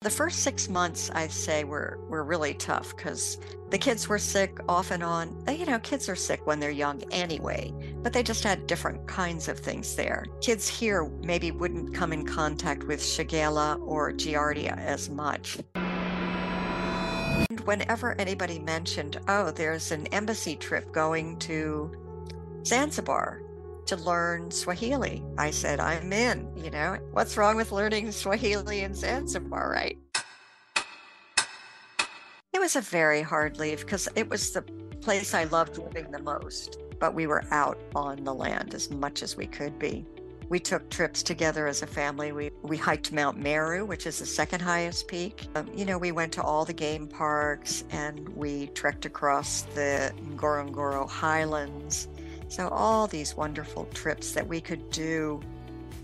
The first 6 months, I say, were really tough because the kids were sick off and on. Kids are sick when they're young anyway, but they just had different kinds of things there. Kids here maybe wouldn't come in contact with Shigella or Giardia as much. And whenever anybody mentioned, oh, there's an embassy trip going to Zanzibar to learn Swahili, I said, I'm in. What's wrong with learning Swahili in Zanzibar, right? It was a very hard leave because it was the place I loved living the most, but we were out on the land as much as we could be. We took trips together as a family. We hiked Mount Meru, which is the second highest peak. We went to all the game parks and we trekked across the Ngorongoro Highlands. So all these wonderful trips that we could do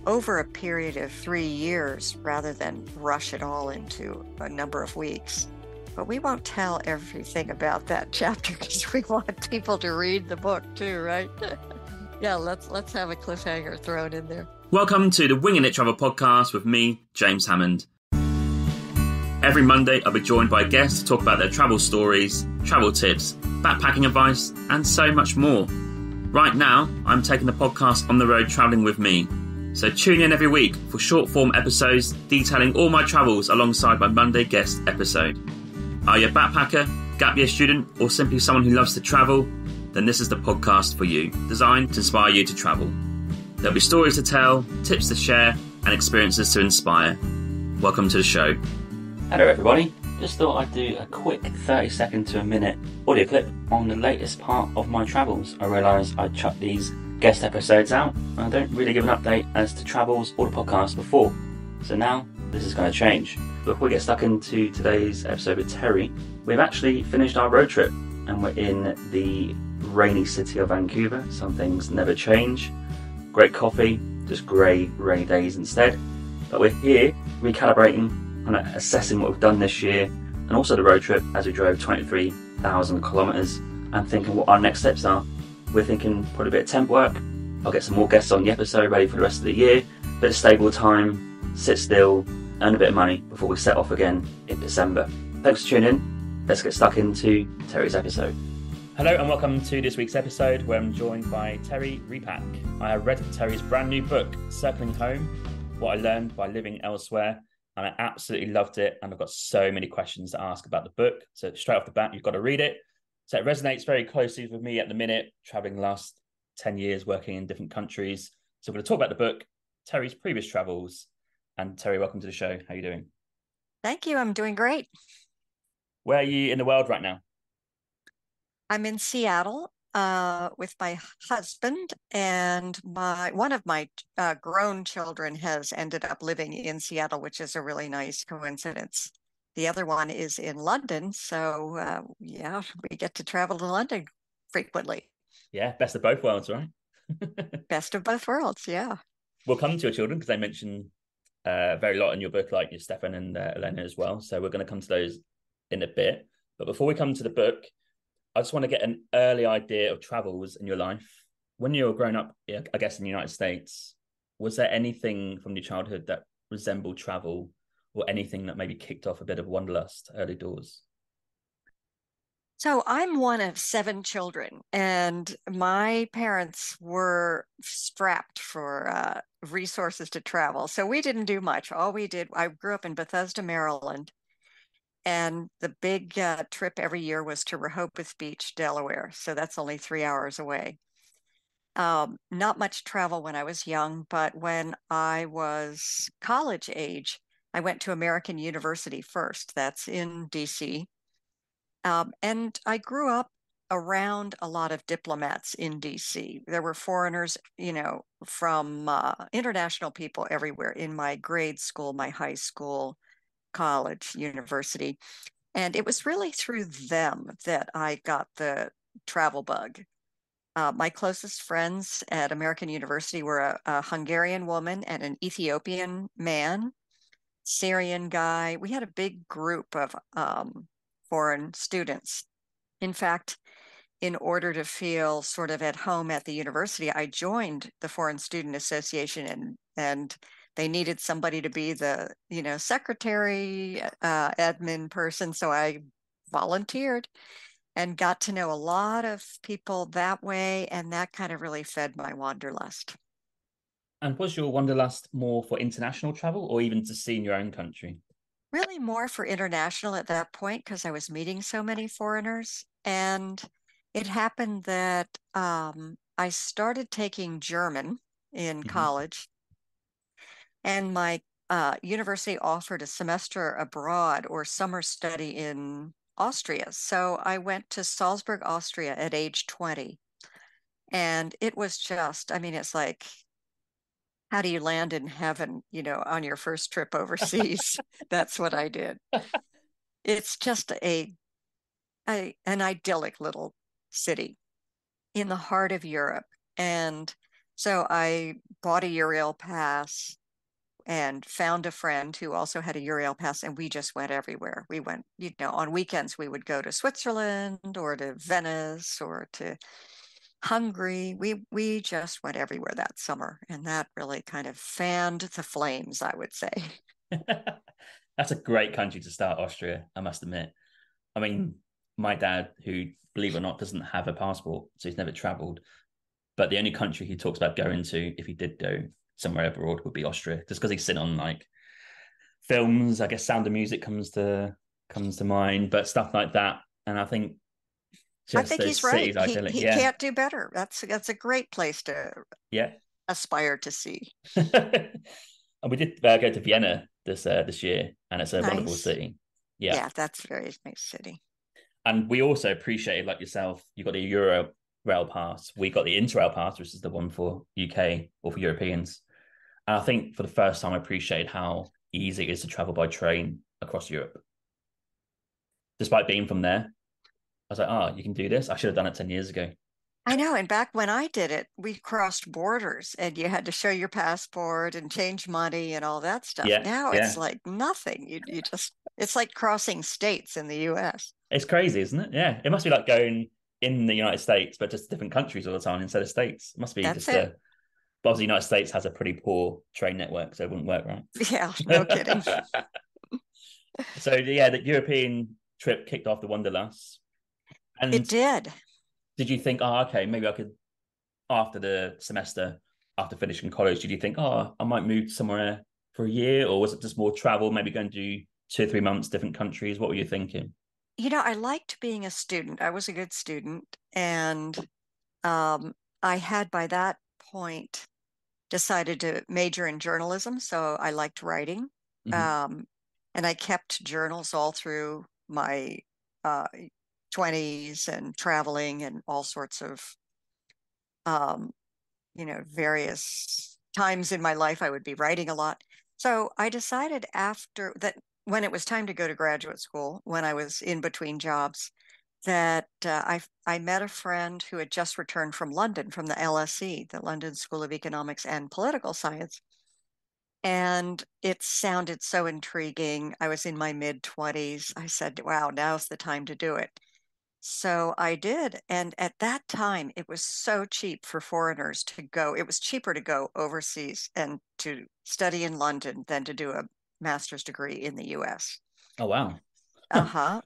over a period of 3 years rather than rush it all into a number of weeks. But we won't tell everything about that chapter because we want people to read the book too, right? Yeah, let's have a cliffhanger thrown in there. Welcome to the Winging It Travel podcast with me, James Hammond. Every Monday, I'll be joined by guests to talk about their travel stories, travel tips, backpacking advice, and so much more. Right now, I'm taking the podcast on the road travelling with me. So tune in every week for short-form episodes detailing all my travels alongside my Monday guest episode. Are you a backpacker, gap year student, or simply someone who loves to travel? Then this is the podcast for you, designed to inspire you to travel. There'll be stories to tell, tips to share, and experiences to inspire. Welcome to the show. Hello everybody, just thought I'd do a quick 30-second to a minute audio clip on the latest part of my travels. I realised I'd chucked these guest episodes out, and I don't really give an update as to travels or the podcast before. So now, this is going to change. Before we get stuck into today's episode with Terry, we've actually finished our road trip and we're in the rainy city of Vancouver. Some things never change. Great coffee, just grey, rainy days instead. But we're here recalibrating and assessing what we've done this year and also the road trip as we drove 23,000 kilometres and thinking what our next steps are. We're thinking probably a bit of temp work. I'll get some more guests on the episode ready for the rest of the year. Bit of stable time, sit still, earn a bit of money before we set off again in December. Thanks for tuning in. Let's get stuck into Terry's episode. Hello and welcome to this week's episode where I'm joined by Terry Repak. I have read Terry's brand new book, Circling Home, What I Learned by Living Elsewhere, and I absolutely loved it, and I've got so many questions to ask about the book. So straight off the bat, you've got to read it. So it resonates very closely with me at the minute, traveling the last 10 years, working in different countries. So we're going to talk about the book, Terry's previous travels. And Terry, welcome to the show. How are you doing? Thank you. I'm doing great. Where are you in the world right now? I'm in Seattle with my husband, and one of my grown children has ended up living in Seattle, which is a really nice coincidence. The other one is in London, so yeah, we get to travel to London frequently. Yeah, best of both worlds, right? Best of both worlds, yeah. We'll come to your children because they mention very lot in your book, like your Stefan and Elena as well. So we're going to come to those in a bit. But before we come to the book, I just want to get an early idea of travels in your life. When you were growing up, I guess in the United States, was there anything from your childhood that resembled travel or anything that maybe kicked off a bit of wanderlust early doors? So I'm one of 7 children, and my parents were strapped for resources to travel. So we didn't do much. All we did, I grew up in Bethesda, Maryland, and the big trip every year was to Rehoboth Beach, Delaware. So that's only 3 hours away. Not much travel when I was young, but when I was college age, I went to American University first. That's in DC. And I grew up around a lot of diplomats in DC. There were foreigners, from international people everywhere in my grade school, my high school, college, university. And it was really through them that I got the travel bug. My closest friends at American University were a Hungarian woman and an Ethiopian man, Syrian guy. We had a big group of foreign students. In fact, in order to feel sort of at home at the university, I joined the Foreign Student Association and they needed somebody to be the, secretary, admin person. So I volunteered and got to know a lot of people that way. And that kind of really fed my wanderlust. And was your wanderlust more for international travel or even to see in your own country? Really more for international at that point because I was meeting so many foreigners. And it happened that I started taking German in Hmm. college, and my university offered a semester abroad or summer study in Austria. So I went to Salzburg, Austria at age 20. And it was just, I mean, it's like, how do you land in heaven, on your first trip overseas? That's what I did. It's just an idyllic little city in the heart of Europe. And so I bought a Eurail pass and found a friend who also had a Eurail pass, and we just went everywhere. We went, on weekends we would go to Switzerland or to Venice or to Hungary. We just went everywhere that summer, and that really kind of fanned the flames, I would say. That's a great country to start, Austria, I must admit. I mean, my dad, who, believe it or not, doesn't have a passport, so he's never traveled. But the only country he talks about going to, if he did go somewhere abroad, would be Austria, just because he's seen on like films. I guess Sound of Music comes to mind, but stuff like that. And I think I just think those he's right. cities, He idyllic. he Yeah, can't do better. That's a great place to yeah. aspire to see. And we did go to Vienna this year, and it's a wonderful Nice. city. Yeah, Yeah, that's a very nice city. and we also appreciated, like yourself, you got the Euro Rail Pass. We got the Interrail Pass, which is the one for UK or for Europeans. And I think for the first time, I appreciated how easy it is to travel by train across Europe. Despite being from there, I was like, oh, you can do this. I should have done it 10 years ago. I know. And back when I did it, we crossed borders and you had to show your passport and change money and all that stuff. Yeah, Now it's yeah. like nothing. You just, it's like crossing states in the US. It's crazy, isn't it? Yeah. It must be like going in the United States, but just different countries all the time instead of states. It must be That's just it. a, but obviously, the United States has a pretty poor train network, so it wouldn't work, Yeah, no kidding. right? So, yeah, the European trip kicked off the Wanderlust. It And did. did you think, oh, okay, maybe I could, after the semester, after finishing college, did you think, oh, I might move somewhere for a year? Or was it just more travel, maybe going to do 2 or 3 months, different countries? What were you thinking? I liked being a student. I was a good student. And um, I had by that point decided to major in journalism. So I liked writing. Mm-hmm. Um, and I kept journals all through my uh, 20s and traveling and all sorts of, um, various times in my life I would be writing a lot. So I decided after that, when it was time to go to graduate school, when I was in between jobs, that I met a friend who had just returned from London, from the LSE, the London School of Economics and Political Science. And it sounded so intriguing. I was in my mid 20s. I said, wow, now's the time to do it. So I did. And at that time, it was so cheap for foreigners to go. It was cheaper to go overseas and to study in London than to do a master's degree in the US. Oh, wow. Uh-huh.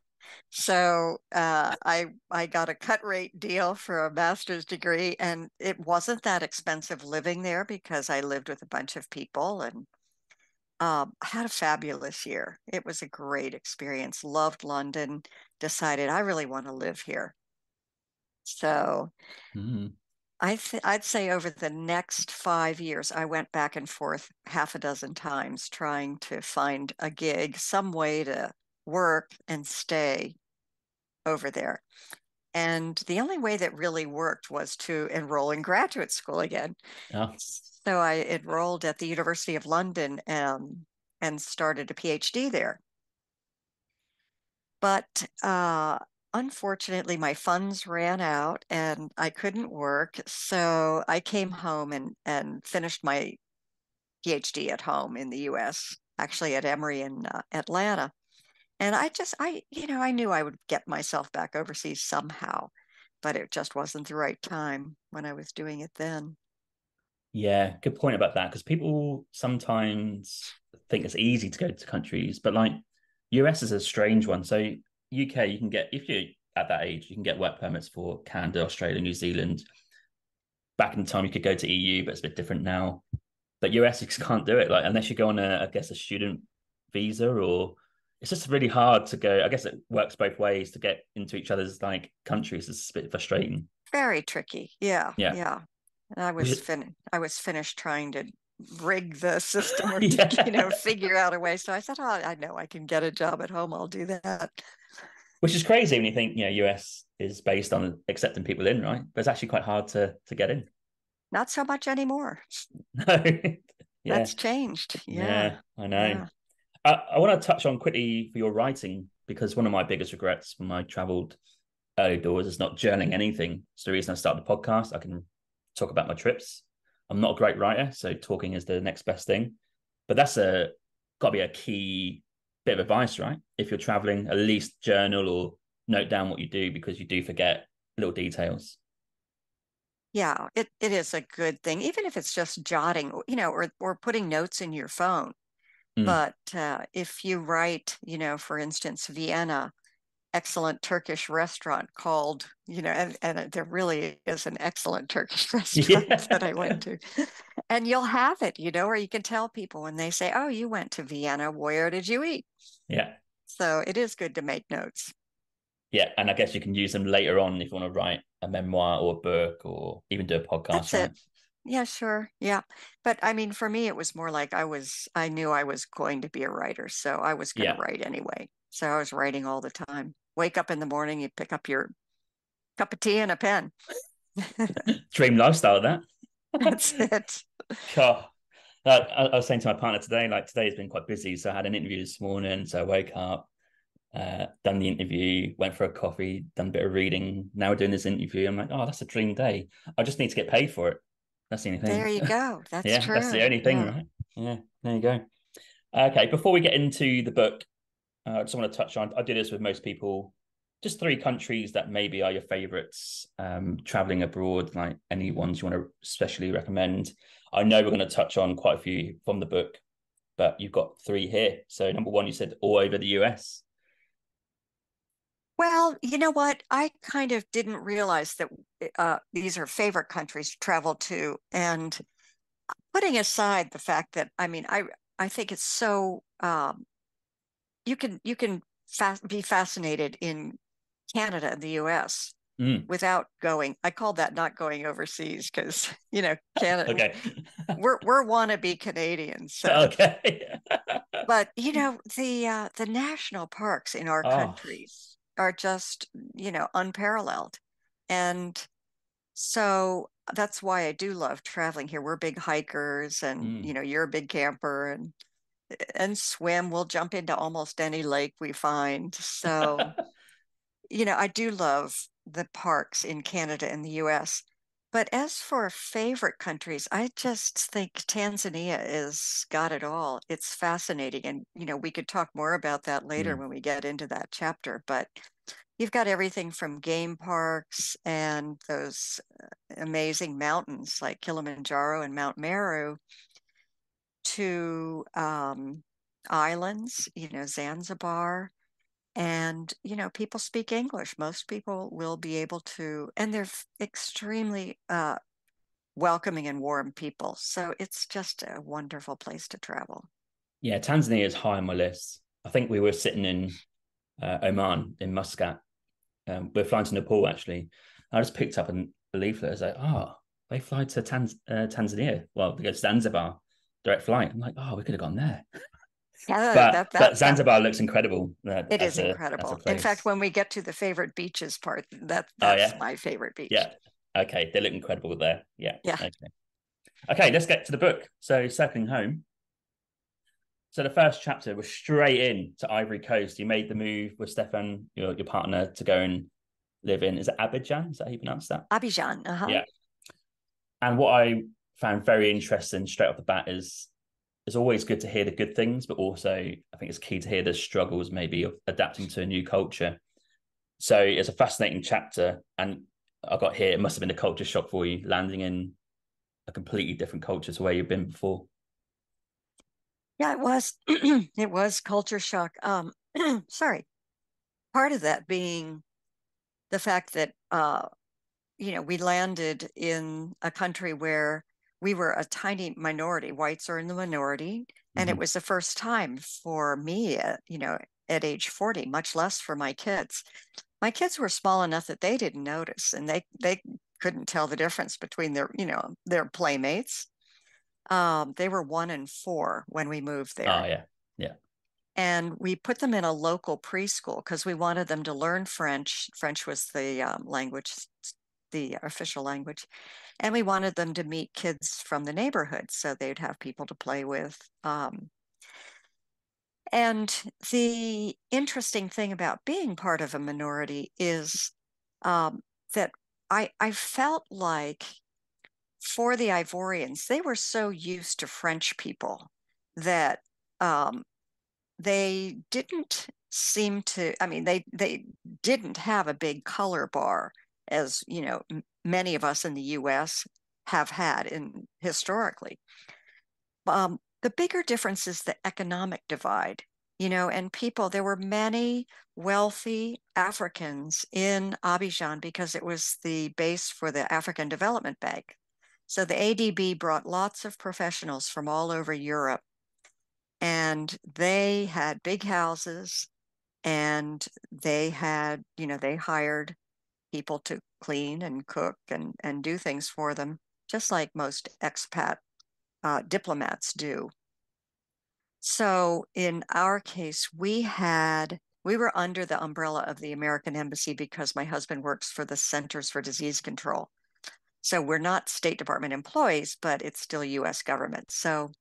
So I got a cut rate deal for a master's degree, and it wasn't that expensive living there because I lived with a bunch of people and had a fabulous year. It was a great experience. Loved London. Decided I really want to live here. So Mm. I'd say over the next 5 years, I went back and forth half a dozen times trying to find a gig, some way to work and stay over there. And the only way that really worked was to enroll in graduate school again. Oh, So I enrolled at the University of London and started a PhD there. But unfortunately, my funds ran out and I couldn't work. So I came home and finished my PhD at home in the US, actually at Emory in Atlanta. And I knew I would get myself back overseas somehow, but it just wasn't the right time when I was doing it then. Yeah, good point about that, because people sometimes think it's easy to go to countries, but like US is a strange one. So UK, you can get, if you're at that age, you can get work permits for Canada, Australia, New Zealand. Back in the time, you could go to EU, but it's a bit different now. But US, you just can't do it, like unless you go on I guess, a student visa, or it's just really hard to go. I guess it works both ways to get into each other's like countries. It's a bit frustrating. Very tricky. Yeah, Yeah. yeah. And I was finished trying to rig the system or to, Yeah. figure out a way. So I said, oh, I know I can get a job at home. I'll do that. Which is crazy when you think, US is based on accepting people in, right? But it's actually quite hard to get in. Not so much anymore. No. Yeah. That's changed. Yeah, Yeah, I know. yeah. I want to touch on quickly for your writing, because one of my biggest regrets when I traveled early doors is not journaling anything. It's the reason I started the podcast. I can talk about my trips. I'm not a great writer, so talking is the next best thing. But that's got to be a key bit of advice, right? If you're traveling, at least journal or note down what you do, because you do forget little details. Yeah, it is a good thing, even if it's just jotting, or putting notes in your phone. Mm. But if you write, for instance, Vienna, excellent Turkish restaurant called, and there really is an excellent Turkish restaurant that I went Yeah. to. And you'll have it, or you can tell people when they say, oh, you went to Vienna, where did you eat? Yeah. So it is good to make notes. Yeah. And I guess you can use them later on if you want to write a memoir or a book or even do a podcast, That's it. right? Yeah, sure. Yeah. But I mean, for me, it was more like I knew I was going to be a writer, so I was going to Yeah. write anyway. So I was writing all the time. Wake up in the morning, you pick up your cup of tea and a pen. Dream lifestyle, that. That's it. God. I was saying to my partner today, like today's been quite busy. So I had an interview this morning. So I woke up, done the interview, went for a coffee, done a bit of reading. Now we're doing this interview. I'm like, oh, that's a dream day. I just need to get paid for it. That's the only There thing. you go. That's Yeah, that's the true. only thing, Yeah. right? Yeah, there you go. Okay, before we get into the book, I just want to touch on, I do this with most people, just three countries that maybe are your favorites, traveling abroad, like any ones you want to especially recommend. I know we're going to touch on quite a few from the book, but you've got three here. So number one, you said all over the US. Well, you know what? I kind of didn't realize that these are favorite countries to travel to. And putting aside the fact that, I mean, I think it's so you can be fascinated in Canada and the US Mm. without going. I call that not going overseas because, Canada, Okay. we're wannabe Canadians. So, Okay. but the national parks in our Oh, countries are just, unparalleled. And so that's why I do love traveling here. We're big hikers and, mm. you're a big camper and swim. We'll jump into almost any lake we find. So, I do love the parks in Canada and the US. But as for favorite countries, I just think Tanzania is got it all. It's fascinating. And, we could talk more about that later Mm. when we get into that chapter. But you've got everything from game parks and those amazing mountains like Kilimanjaro and Mount Meru to islands, Zanzibar. And, people speak English. Most people will be able to, and they're extremely welcoming and warm people. So it's just a wonderful place to travel. Yeah, Tanzania is high on my list. I think we were sitting in Oman, in Muscat. We're flying to Nepal, actually. I just picked up a leaflet. I was like, oh, they fly to Tanzania. Well, they go to Zanzibar, direct flight. I'm like, oh, we could have gone there. Yeah, But Zanzibar looks incredible it is as a incredible. In fact, place. when we get to the favorite beaches part, Oh that's yeah, my favorite beach. yeah. Okay, they look incredible there. Yeah. Yeah. Okay. Okay, let's get to the book. So circling home. So the first chapter was straight in to Ivory Coast. You made the move with Stefan, your partner, to go and live in. Is it Abidjan? Is that how you pronounce that? Abidjan, uh-huh. Yeah. And what I found very interesting straight off the bat is it's always good to hear the good things, but also I think it's key to hear the struggles maybe of adapting to a new culture. So it's a fascinating chapter. And I got here, it must have been a culture shock for you landing in a completely different culture to where you've been before. Yeah, it was. It was culture shock. Sorry. Part of that being the fact that we landed in a country where we were a tiny minority. Whites are in the minority, and it Mm-hmm. was the first time for me, at age 40, much less for my kids. My kids were small enough that they didn't notice, and they couldn't tell the difference between their playmates. They were 1 and 4 when we moved Oh there. yeah, yeah. And we put them in a local preschool because we wanted them to learn French. French was the language, the official language. And we wanted them to meet kids from the neighborhood so they'd have people to play with. And the interesting thing about being part of a minority is that I felt like for the Ivorians, they were so used to French people that um, they didn't seem to, I mean, they didn't have a big color bar as, many of us in the US have had in historically. The bigger difference is the economic divide, and there were many wealthy Africans in Abidjan because it was the base for the African Development Bank. So the ADB brought lots of professionals from all over Europe, and they had big houses, and they hired people to clean and cook and do things for them, just like most expat diplomats do. So in our case, we were under the umbrella of the American Embassy because my husband works for the Centers for Disease Control. So we're not State Department employees, but it's still US government. So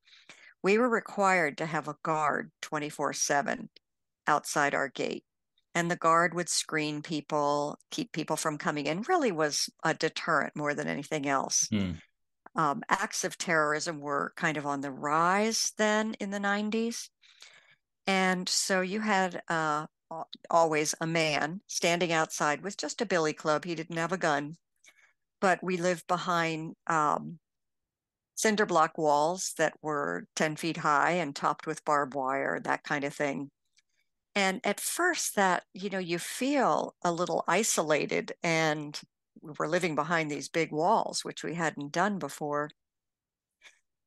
we were required to have a guard 24/7 outside our gate. And the guard would screen people, keep people from coming in, really was a deterrent more than anything else. Mm. Acts of terrorism were kind of on the rise then in the 90s. And so you had always a man standing outside with just a billy club. He didn't have a gun, but we lived behind cinder block walls that were 10 feet high and topped with barbed wire, that kind of thing. And at first that, you feel a little isolated, and we're living behind these big walls, which we hadn't done before.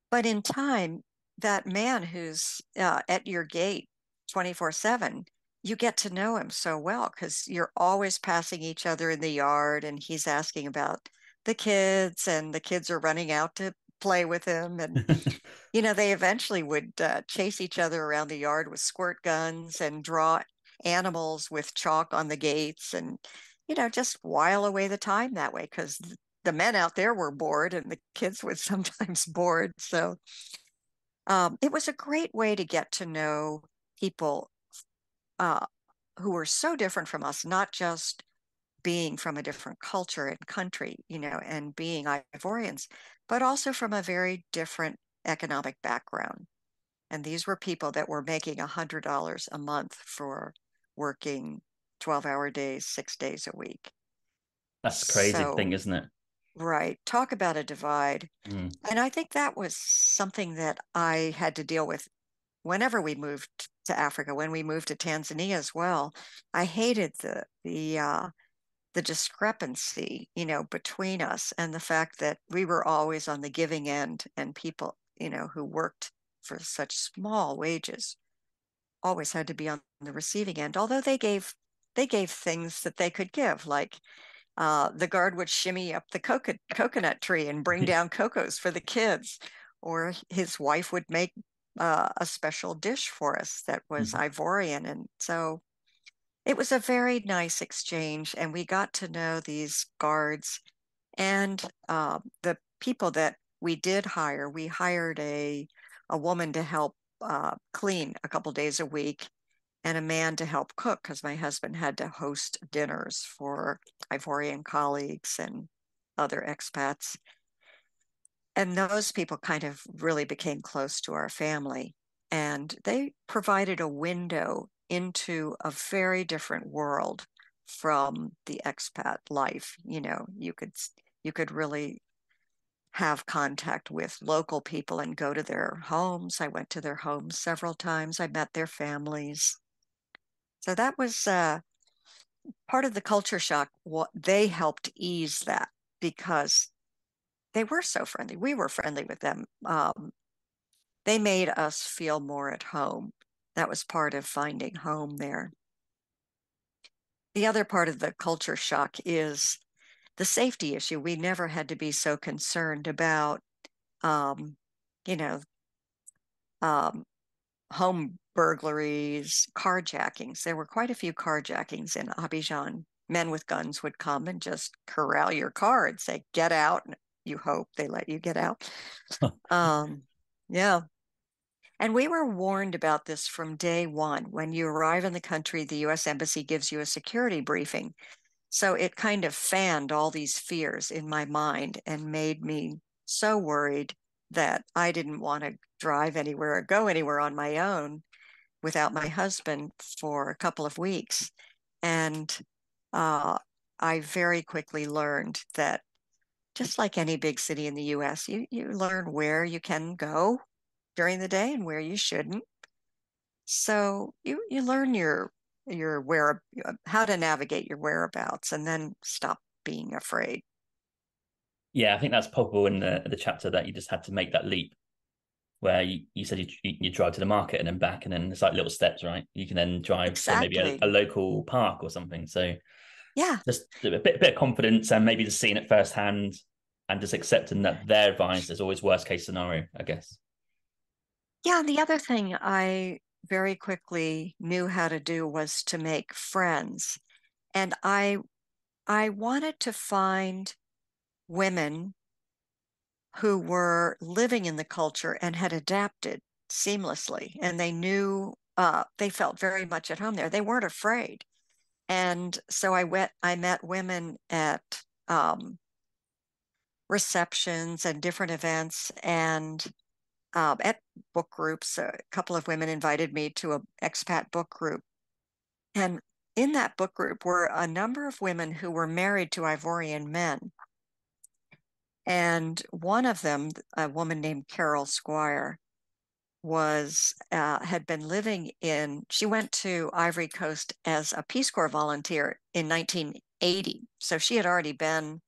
But in time, that man who's at your gate 24/7, you get to know him so well because you're always passing each other in the yard, and he's asking about the kids, and the kids are running out to play with him. And, they eventually would chase each other around the yard with squirt guns and draw animals with chalk on the gates and, just while away the time that way because the men out there were bored and the kids were sometimes bored. So it was a great way to get to know people uh, who were so different from us, not just being from a different culture and country, and being Ivorians, but also from a very different economic background. And these were people that were making $100 a month for working 12-hour days, 6 days a week. That's the crazy thing, So, isn't it? right, talk about a divide. Mm. And I think that was something that I had to deal with whenever we moved to Africa, when we moved to Tanzania as well. I hated the discrepancy, between us and the fact that we were always on the giving end, and people, who worked for such small wages always had to be on the receiving end. Although they gave things that they could give, like the guard would shimmy up the coconut tree and bring down cocos for the kids, or his wife would make a special dish for us that was Mhm. Ivorian. And so it was a very nice exchange, and we got to know these guards and the people that we did hire. We hired a woman to help clean a couple days a week, and a man to help cook because my husband had to host dinners for Ivorian colleagues and other expats. And those people kind of really became close to our family. And they provided a window into a very different world from the expat life. You could really have contact with local people and go to their homes. I went to their homes several times. I met their families. So that was part of the culture shock. What they helped ease that because they were so friendly. We were friendly with them. They made us feel more at home. That was part of finding home there. The other part of the culture shock is the safety issue. We never had to be so concerned about, um, you know, um, home burglaries, carjackings. There were quite a few carjackings in Abidjan. Men with guns would come and just corral your car and say, get out. And you hope they let you get out. Yeah. And we were warned about this from day one. When you arrive in the country, the U.S. Embassy gives you a security briefing. So it kind of fanned all these fears in my mind and made me so worried that I didn't want to drive anywhere or go anywhere on my own without my husband for a couple of weeks. And uh, I very quickly learned that just like any big city in the US, you learn where you can go during the day and where you shouldn't. So you learn your where how to navigate your whereabouts and then stop being afraid. Yeah, I think that's possible in the chapter that you just had to make that leap where you said you drive to the market and then back, and then it's like little steps, right? You can then drive to maybe a Exactly. local park or something. So Yeah. just a bit of confidence and maybe just seeing it firsthand and just accepting that their advice is always worst case scenario, I guess. Yeah. The other thing I very quickly knew how to do was to make friends. And I wanted to find women who were living in the culture and had adapted seamlessly. And they knew they felt very much at home there. They weren't afraid. And so I met women at receptions and different events and at book groups. A couple of women invited me to an expat book group. And in that book group were a number of women who were married to Ivorian men. And one of them, a woman named Carol Squire, was had been living in, she went to Ivory Coast as a Peace Corps volunteer in 1980. So she had already been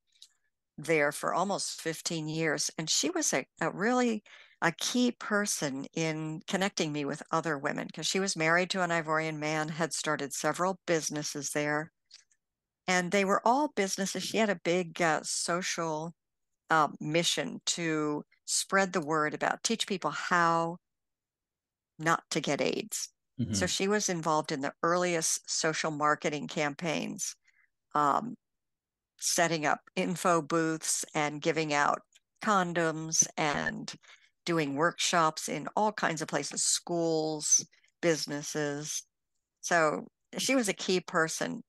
there for almost 15 years. And she was a really a key person in connecting me with other women because she was married to an Ivorian man, had started several businesses there. And they were all businesses. She had a big social mission to spread the word about, teach people how not to get AIDS. So Mm-hmm. she was involved in the earliest social marketing campaigns, um, setting up info booths and giving out condoms and doing workshops in all kinds of places, schools, businesses. So she was a key person.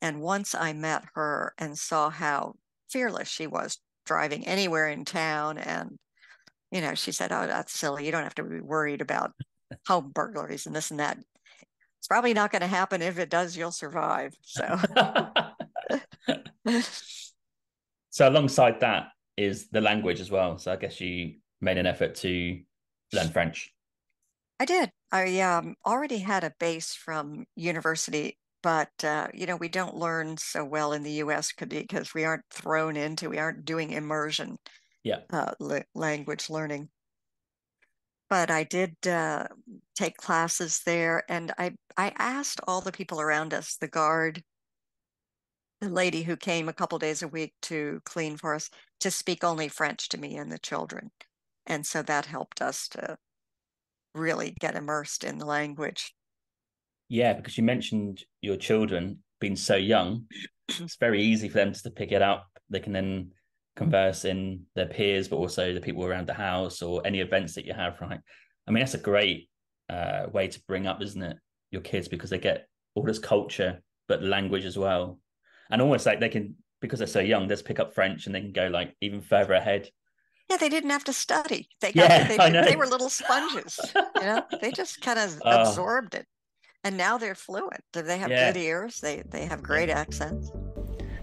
And once I met her and saw how fearless she was driving anywhere in town, and, she said, "Oh, that's silly. You don't have to be worried about home burglaries and this and that. It's probably not going to happen. If it does, you'll survive." So So alongside that is the language as well. So I guess you made an effort to learn French. I did. I already had a base from university, but we don't learn so well in the U.S. because we aren't doing immersion Yeah. language learning. But I did take classes there, and I asked all the people around us, the guard, the lady who came a couple days a week to clean for us, to speak only French to me and the children. And so that helped us to really get immersed in the language. Yeah, because you mentioned your children being so young, it's very easy for them to pick it up. They can then converse in their peers, but also the people around the house or any events that you have, right? I mean, that's a great way to bring up, isn't it? Your kids, because they get all this culture, but language as well. And almost like they can, because they're so young, just pick up French and they can go like even further ahead. Yeah, they didn't have to study. Yeah, I They know. were little sponges, They just kind of uh, absorbed it. And now they're fluent. They have good yeah. ears. They have great accents.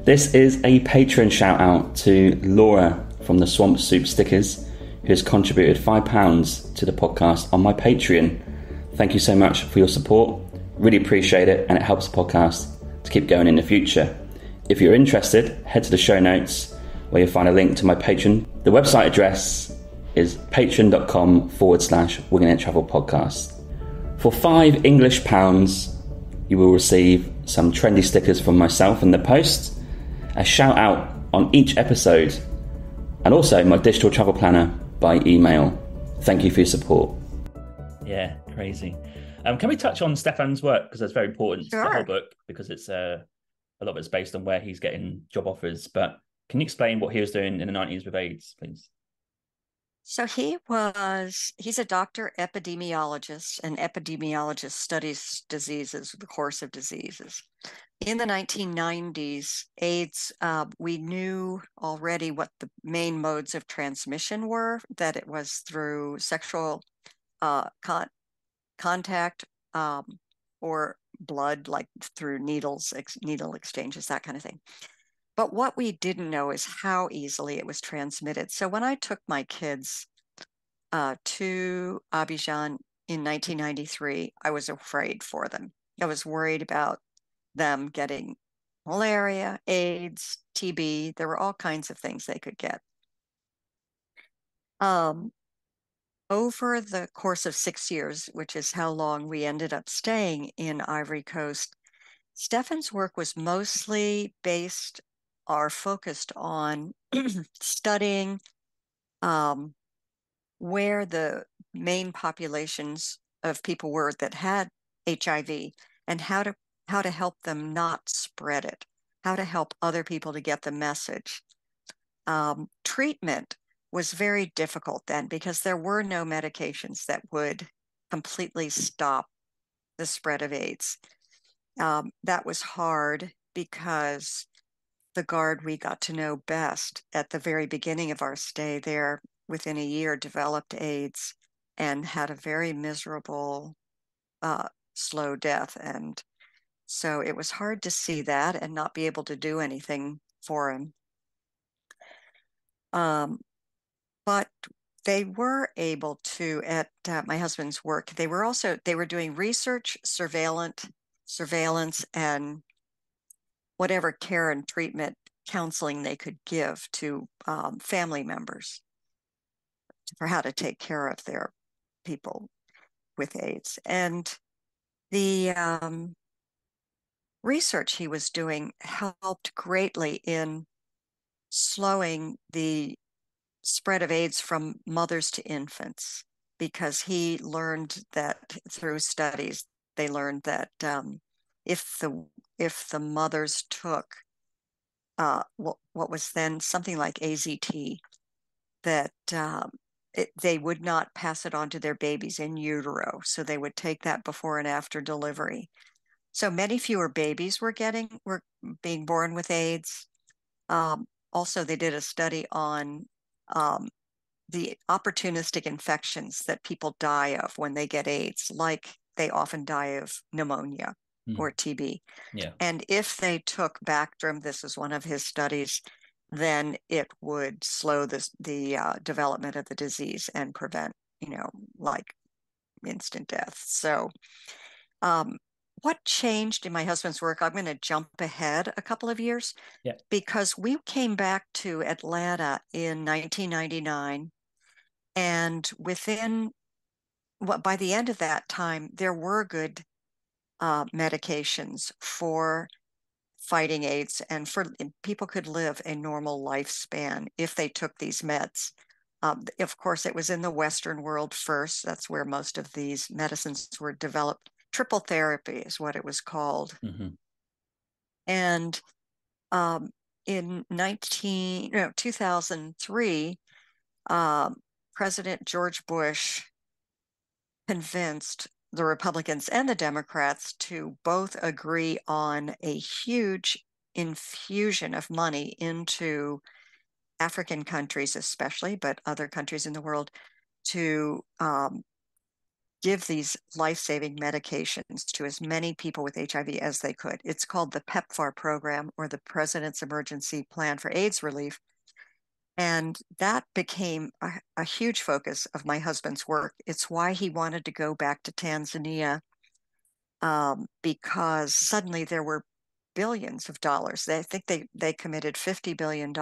This is a patron shout out to Laura from the Swamp Soup Stickers, who has contributed £5 to the podcast on my Patreon. Thank you so much for your support. Really appreciate it, and it helps the podcast to keep going in the future. If you're interested, head to the show notes where you'll find a link to my Patreon. The website address is patreon.com/Winging It Travel Podcast. For £5 English, you will receive some trendy stickers from myself in the post, a shout out on each episode, and also my digital travel planner by email. Thank you for your support. Yeah, crazy. Can we touch on Stefan's work, because that's very important to the whole book, because it's a lot of it's based on where he's getting job offers. But can you explain what he was doing in the 90s with AIDS, please? So he's a doctor epidemiologist, and epidemiologist studies diseases, the course of diseases. In the 1990s, AIDS, we knew already what the main modes of transmission were, that it was through sexual contact or blood, like through needle exchanges, that kind of thing. But what we didn't know is how easily it was transmitted. So when I took my kids to Abidjan in 1993, I was afraid for them. I was worried about them getting malaria, AIDS, TB. There were all kinds of things they could get. Over the course of 6 years, which is how long we ended up staying in Ivory Coast, Stefan's work was mostly based or focused on studying where the main populations of people were that had HIV, and how to help them not spread it, how to help other people to get the message. Treatment was very difficult then, because there were no medications that would completely stop the spread of AIDS. That was hard, because the guard we got to know best at the very beginning of our stay there, within a year, developed AIDS and had a very miserable, slow death. And so it was hard to see that and not be able to do anything for him. But they were able to, at my husband's work, they were doing research, surveillance, and whatever care and treatment counseling they could give to family members for how to take care of their people with AIDS. And the research he was doing helped greatly in slowing the spread of AIDS from mothers to infants, because he learned that through studies, they learned that if the mothers took what was then something like AZT, that they would not pass it on to their babies in utero. So they would take that before and after delivery. So many fewer babies were being born with AIDS. Also, they did a study on the opportunistic infections that people die of when they get AIDS, like they often die of pneumonia or TB. Yeah. And if they took Bactrim, this is one of his studies, then it would slow the development of the disease and prevent, like instant death. So what changed in my husband's work, I'm going to jump ahead a couple of years, because we came back to Atlanta in 1999, and by the end of that time, there were good medications for fighting AIDS, and people could live a normal lifespan if they took these meds. Of course, it was in the Western world first. That's where most of these medicines were developed. Triple therapy is what it was called. Mm-hmm. And in 2003, President George Bush convinced the Republicans and the Democrats to both agree on a huge infusion of money into African countries, especially, but other countries in the world, to give these life-saving medications to as many people with HIV as they could. It's called the PEPFAR program, or the President's Emergency Plan for AIDS Relief. And that became a huge focus of my husband's work. It's why he wanted to go back to Tanzania, because suddenly there were billions of dollars. I think they committed $50 billion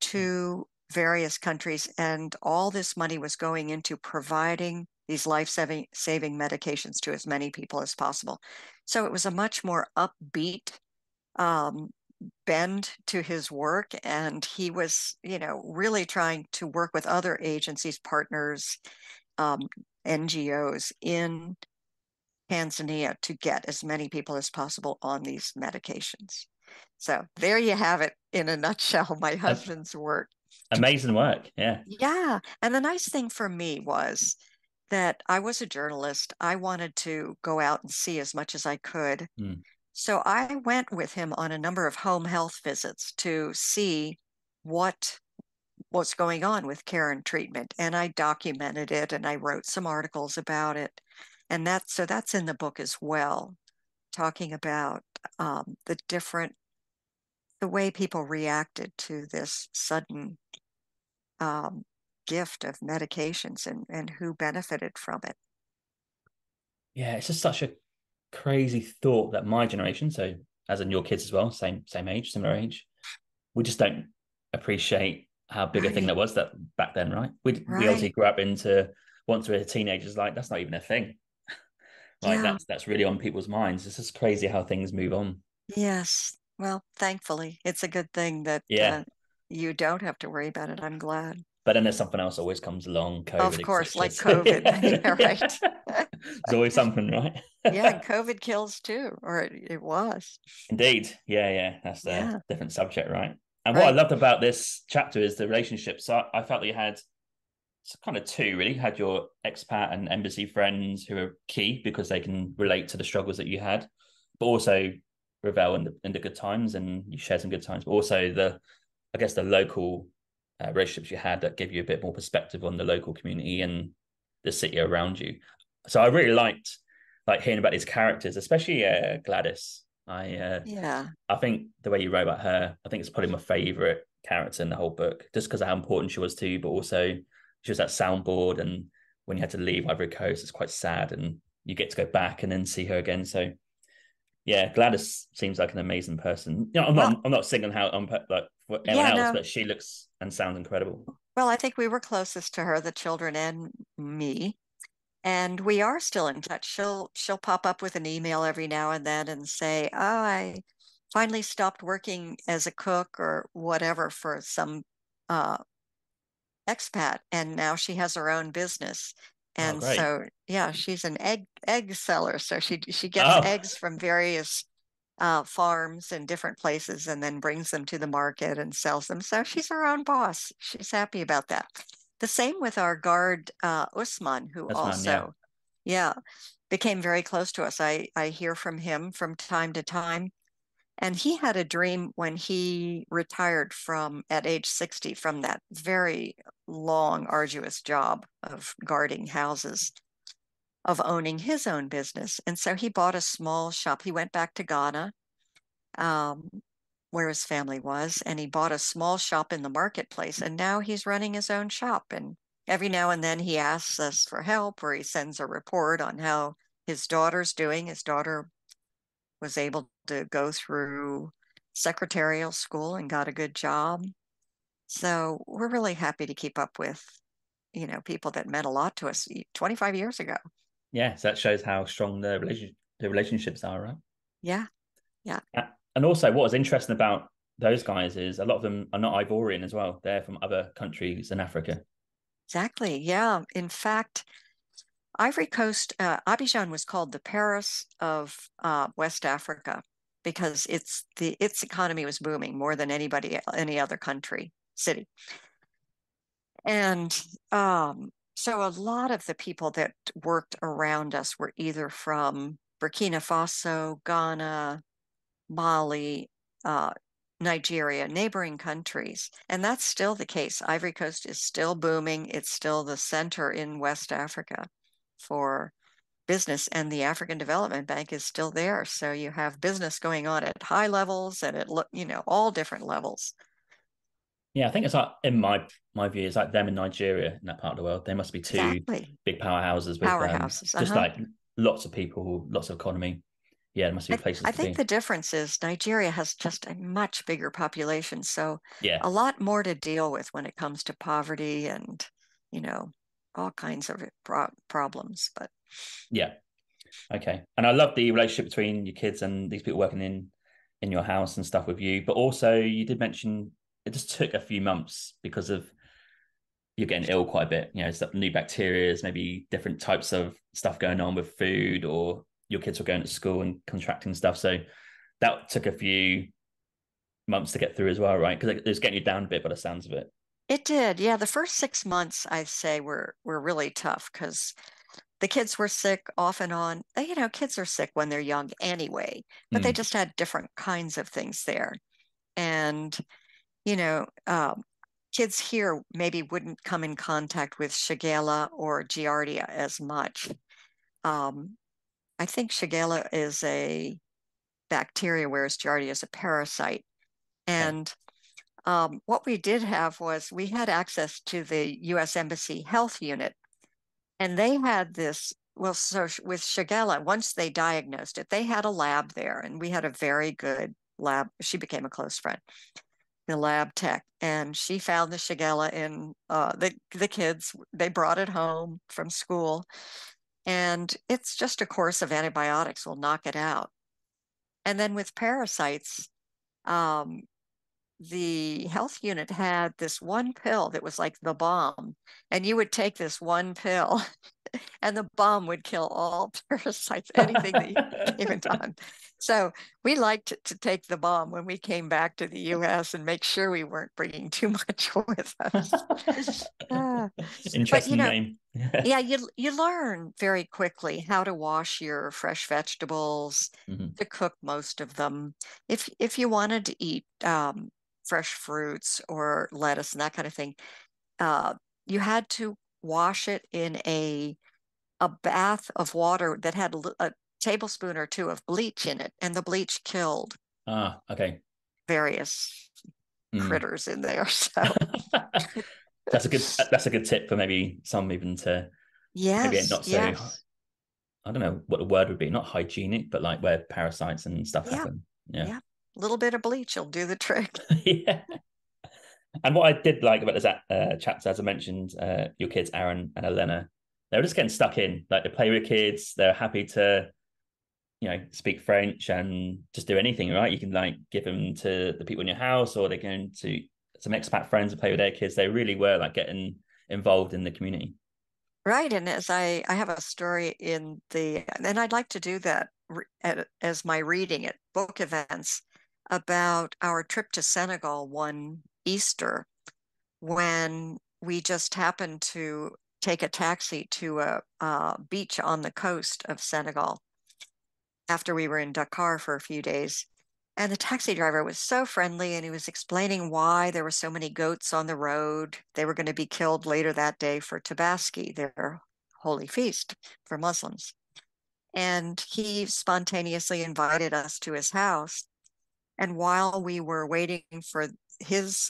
to various countries, and all this money was going into providing these life-saving medications to as many people as possible. So it was a much more upbeat bend to his work, and he was, really trying to work with other agencies, partners, NGOs in Tanzania to get as many people as possible on these medications. So there you have it in a nutshell, my husband's work. Amazing work. Yeah. Yeah. And the nice thing for me was that I was a journalist. I wanted to go out and see as much as I could. Mm. So I went with him on a number of home health visits to see what was going on with care and treatment. And I documented it, and I wrote some articles about it. And that's in the book as well, talking about the way people reacted to this sudden gift of medications, and who benefited from it. Yeah, it's just such a crazy thought that my generation, so as in your kids as well, same age, similar age, we just don't appreciate how big a thing Right, that was that back then, right? We obviously right. grew up into once we're teenagers, like that's not even a thing. Like Yeah, that's really on people's minds. It's just crazy how things move on. yes. Well, thankfully, it's a good thing that Yeah. you don't have to worry about it. I'm glad. But then there's something else always comes along, Of COVID, course, etc. like So COVID. Yeah, right. there's always something, right? Yeah, and COVID kills too, or it was. Indeed. Yeah. That's a Yeah, different subject, right? And what I right. loved about this chapter is the relationship. So I felt that you had kind of two, really. You had your expat and embassy friends who are key because they can relate to the struggles that you had, but also revel in the good times, and you share some good times, but also I guess the local relationships you had that give you a bit more perspective on the local community and the city around you. So I really liked hearing about these characters, especially Gladys. Yeah, I think the way you wrote about her, I think it's probably my favorite character in the whole book, just because of how important she was to you, but also she was that soundboard. And when you had to leave Ivory Coast, it's quite sad, and you get to go back and then see her again. So yeah, Gladys seems like an amazing person. well, I'm not singling out on like for anyone yeah, else, no. but she looks and sounds incredible. Well, I think we were closest to her, the children and me, and we are still in touch. She'll pop up with an email every now and then and say, "Oh, I finally stopped working as a cook or whatever for some uh, expat, and now she has her own business." Oh, And great. so, yeah, she's an egg seller. So she gets Oh, eggs from various farms in different places, and then brings them to the market and sells them. So she's her own boss. She's happy about that. The same with our guard, Usman, who that's man. Yeah. also, yeah, became very close to us. I hear from him from time to time. And he had a dream when he retired from at age 60 from that very long, arduous job of guarding houses, of owning his own business. And so he bought a small shop. He went back to Ghana, um, where his family was, and he bought a small shop in the marketplace. And now he's running his own shop. And every now and then he asks us for help, or he sends a report on how his daughter's doing. His daughter was able to go through secretarial school and got a good job. So we're really happy to keep up with, people that meant a lot to us 25 years ago. Yeah. So that shows how strong the relationships are, right? Yeah, yeah, And also, what was interesting about those guys is a lot of them are not Ivorian as well. They're from other countries in Africa. exactly. Yeah. In fact, Ivory Coast, Abidjan was called the Paris of West Africa because its economy was booming more than any other country, city. And so a lot of the people that worked around us were either from Burkina Faso, Ghana, Mali, uh, Nigeria, neighboring countries. And that's still the case. Ivory Coast is still booming. It's still the center in West Africa. for business, and the African Development Bank is still there. So you have business going on at high levels and all different levels. Yeah, I think it's like in my view, it's like them in Nigeria in that part of the world. They must be two Exactly. big powerhouses with Powerhouses. just Uh-huh. like lots of people, lots of economy. Yeah, it must be places I to think be. the difference is Nigeria has just a much bigger population, so Yeah, a lot more to deal with when it comes to poverty and, you know, all kinds of problems. But yeah. Okay. And I love the relationship between your kids and these people working in your house and stuff with you. But also you did mention it just took a few months because of you're getting ill quite a bit, new bacteria, maybe different types of stuff going on with food, or your kids were going to school and contracting stuff. So that took a few months to get through as well, right? Because it was getting you down a bit by the sounds of it. it did. Yeah, the first 6 months, I'd say, were really tough because the kids were sick off and on. Kids are sick when they're young anyway, but they Mm. just had different kinds of things there. And, you know, um, kids here maybe wouldn't come in contact with Shigella or Giardia as much. Um, I think Shigella is a bacteria, whereas Giardia is a parasite. Okay. And what we did have was we had access to the U.S. Embassy Health Unit, and they had this. Well, so with Shigella, once they diagnosed it, they had a lab there, and we had a very good lab. She became a close friend, the lab tech, and she found the Shigella in the kids. They brought it home from school, and it's just a course of antibiotics will knock it out. And then with parasites, um, the health unit had this one pill that was like the bomb, and you would take this one pill, and the bomb would kill all parasites, anything that you came in on. So we liked to take the bomb when we came back to the U.S. and make sure we weren't bringing too much with us. Uh, but Interesting name. Yeah. yeah, you learn very quickly how to wash your fresh vegetables, Mm-hmm. to cook most of them. If you wanted to eat fresh fruits or lettuce and that kind of thing, uh, you had to wash it in a bath of water that had a tablespoon or two of bleach in it, and the bleach killed Ah, okay. various Mm. critters in there. So That's a good tip for maybe some even to maybe yes, not so yes, I don't know what the word would be, not hygienic, but like where parasites and stuff yeah, happen. Yeah. yeah. A little bit of bleach will do the trick. Yeah. And what I did like about this chapter, as I mentioned, your kids, Aaron and Elena, they were just getting stuck in. Like they play with kids, they're happy to, speak French and just do anything, right? You can like give them to the people in your house, or they're going to some expat friends and play with their kids. They really were like getting involved in the community. Right. And as I have a story and I'd like to do that as my reading at book events about our trip to Senegal one Easter when we just happened to take a taxi to a beach on the coast of Senegal after we were in Dakar for a few days. And the taxi driver was so friendly, and he was explaining why there were so many goats on the road. They were going to be killed later that day for Tabaski, their holy feast for Muslims. And he spontaneously invited us to his house. And while we were waiting for his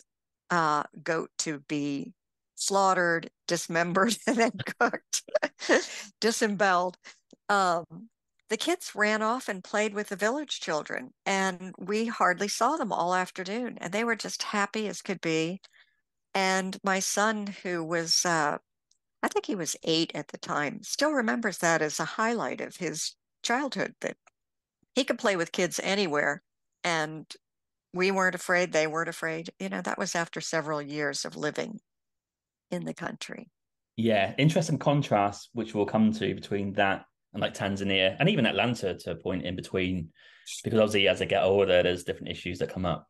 goat to be slaughtered, dismembered, and then cooked, disemboweled, um, the kids ran off and played with the village children, and we hardly saw them all afternoon. And they were just happy as could be. And my son, who was, I think he was 8 at the time, still remembers that as a highlight of his childhood, that he could play with kids anywhere. And we weren't afraid, they weren't afraid. That was after several years of living in the country. Yeah, interesting contrast, which we'll come to between that and like Tanzania and even Atlanta to a point in between, because obviously as they get older, there's different issues that come up.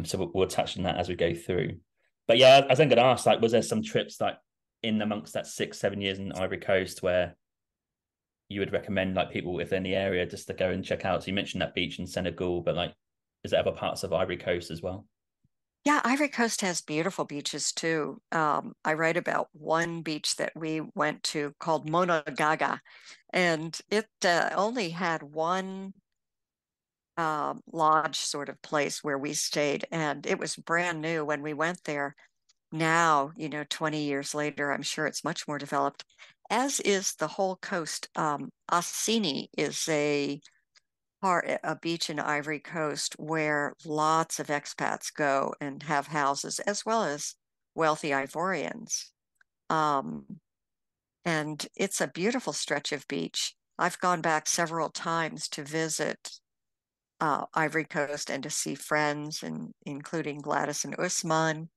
So we'll touch on that as we go through. But yeah, I was then going to ask, like, was there some trips like in amongst that 6, 7 years in Ivory Coast where you would recommend like people if they're in the area just to go and check out? So you mentioned that beach in Senegal, but like, is there other parts of Ivory Coast as well? Yeah, Ivory Coast has beautiful beaches too. I write about one beach that we went to called Monagaga, and it only had one lodge sort of place where we stayed, and it was brand new when we went there. Now, 20 years later, I'm sure it's much more developed, as is the whole coast. Assini is a beach in Ivory Coast where lots of expats go and have houses, as well as wealthy Ivorians. Um, and it's a beautiful stretch of beach. I've gone back several times to visit Ivory Coast and to see friends, and including Gladys and Usman.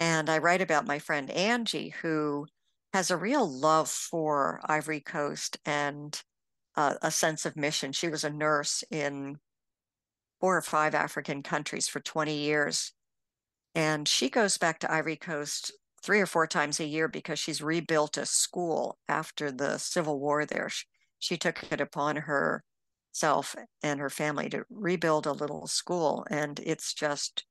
And I write about my friend Angie, who has a real love for Ivory Coast and a sense of mission. She was a nurse in 4 or 5 African countries for 20 years. And she goes back to Ivory Coast 3 or 4 times a year because she's rebuilt a school after the Civil War there. She took it upon herself and her family to rebuild a little school, and it's just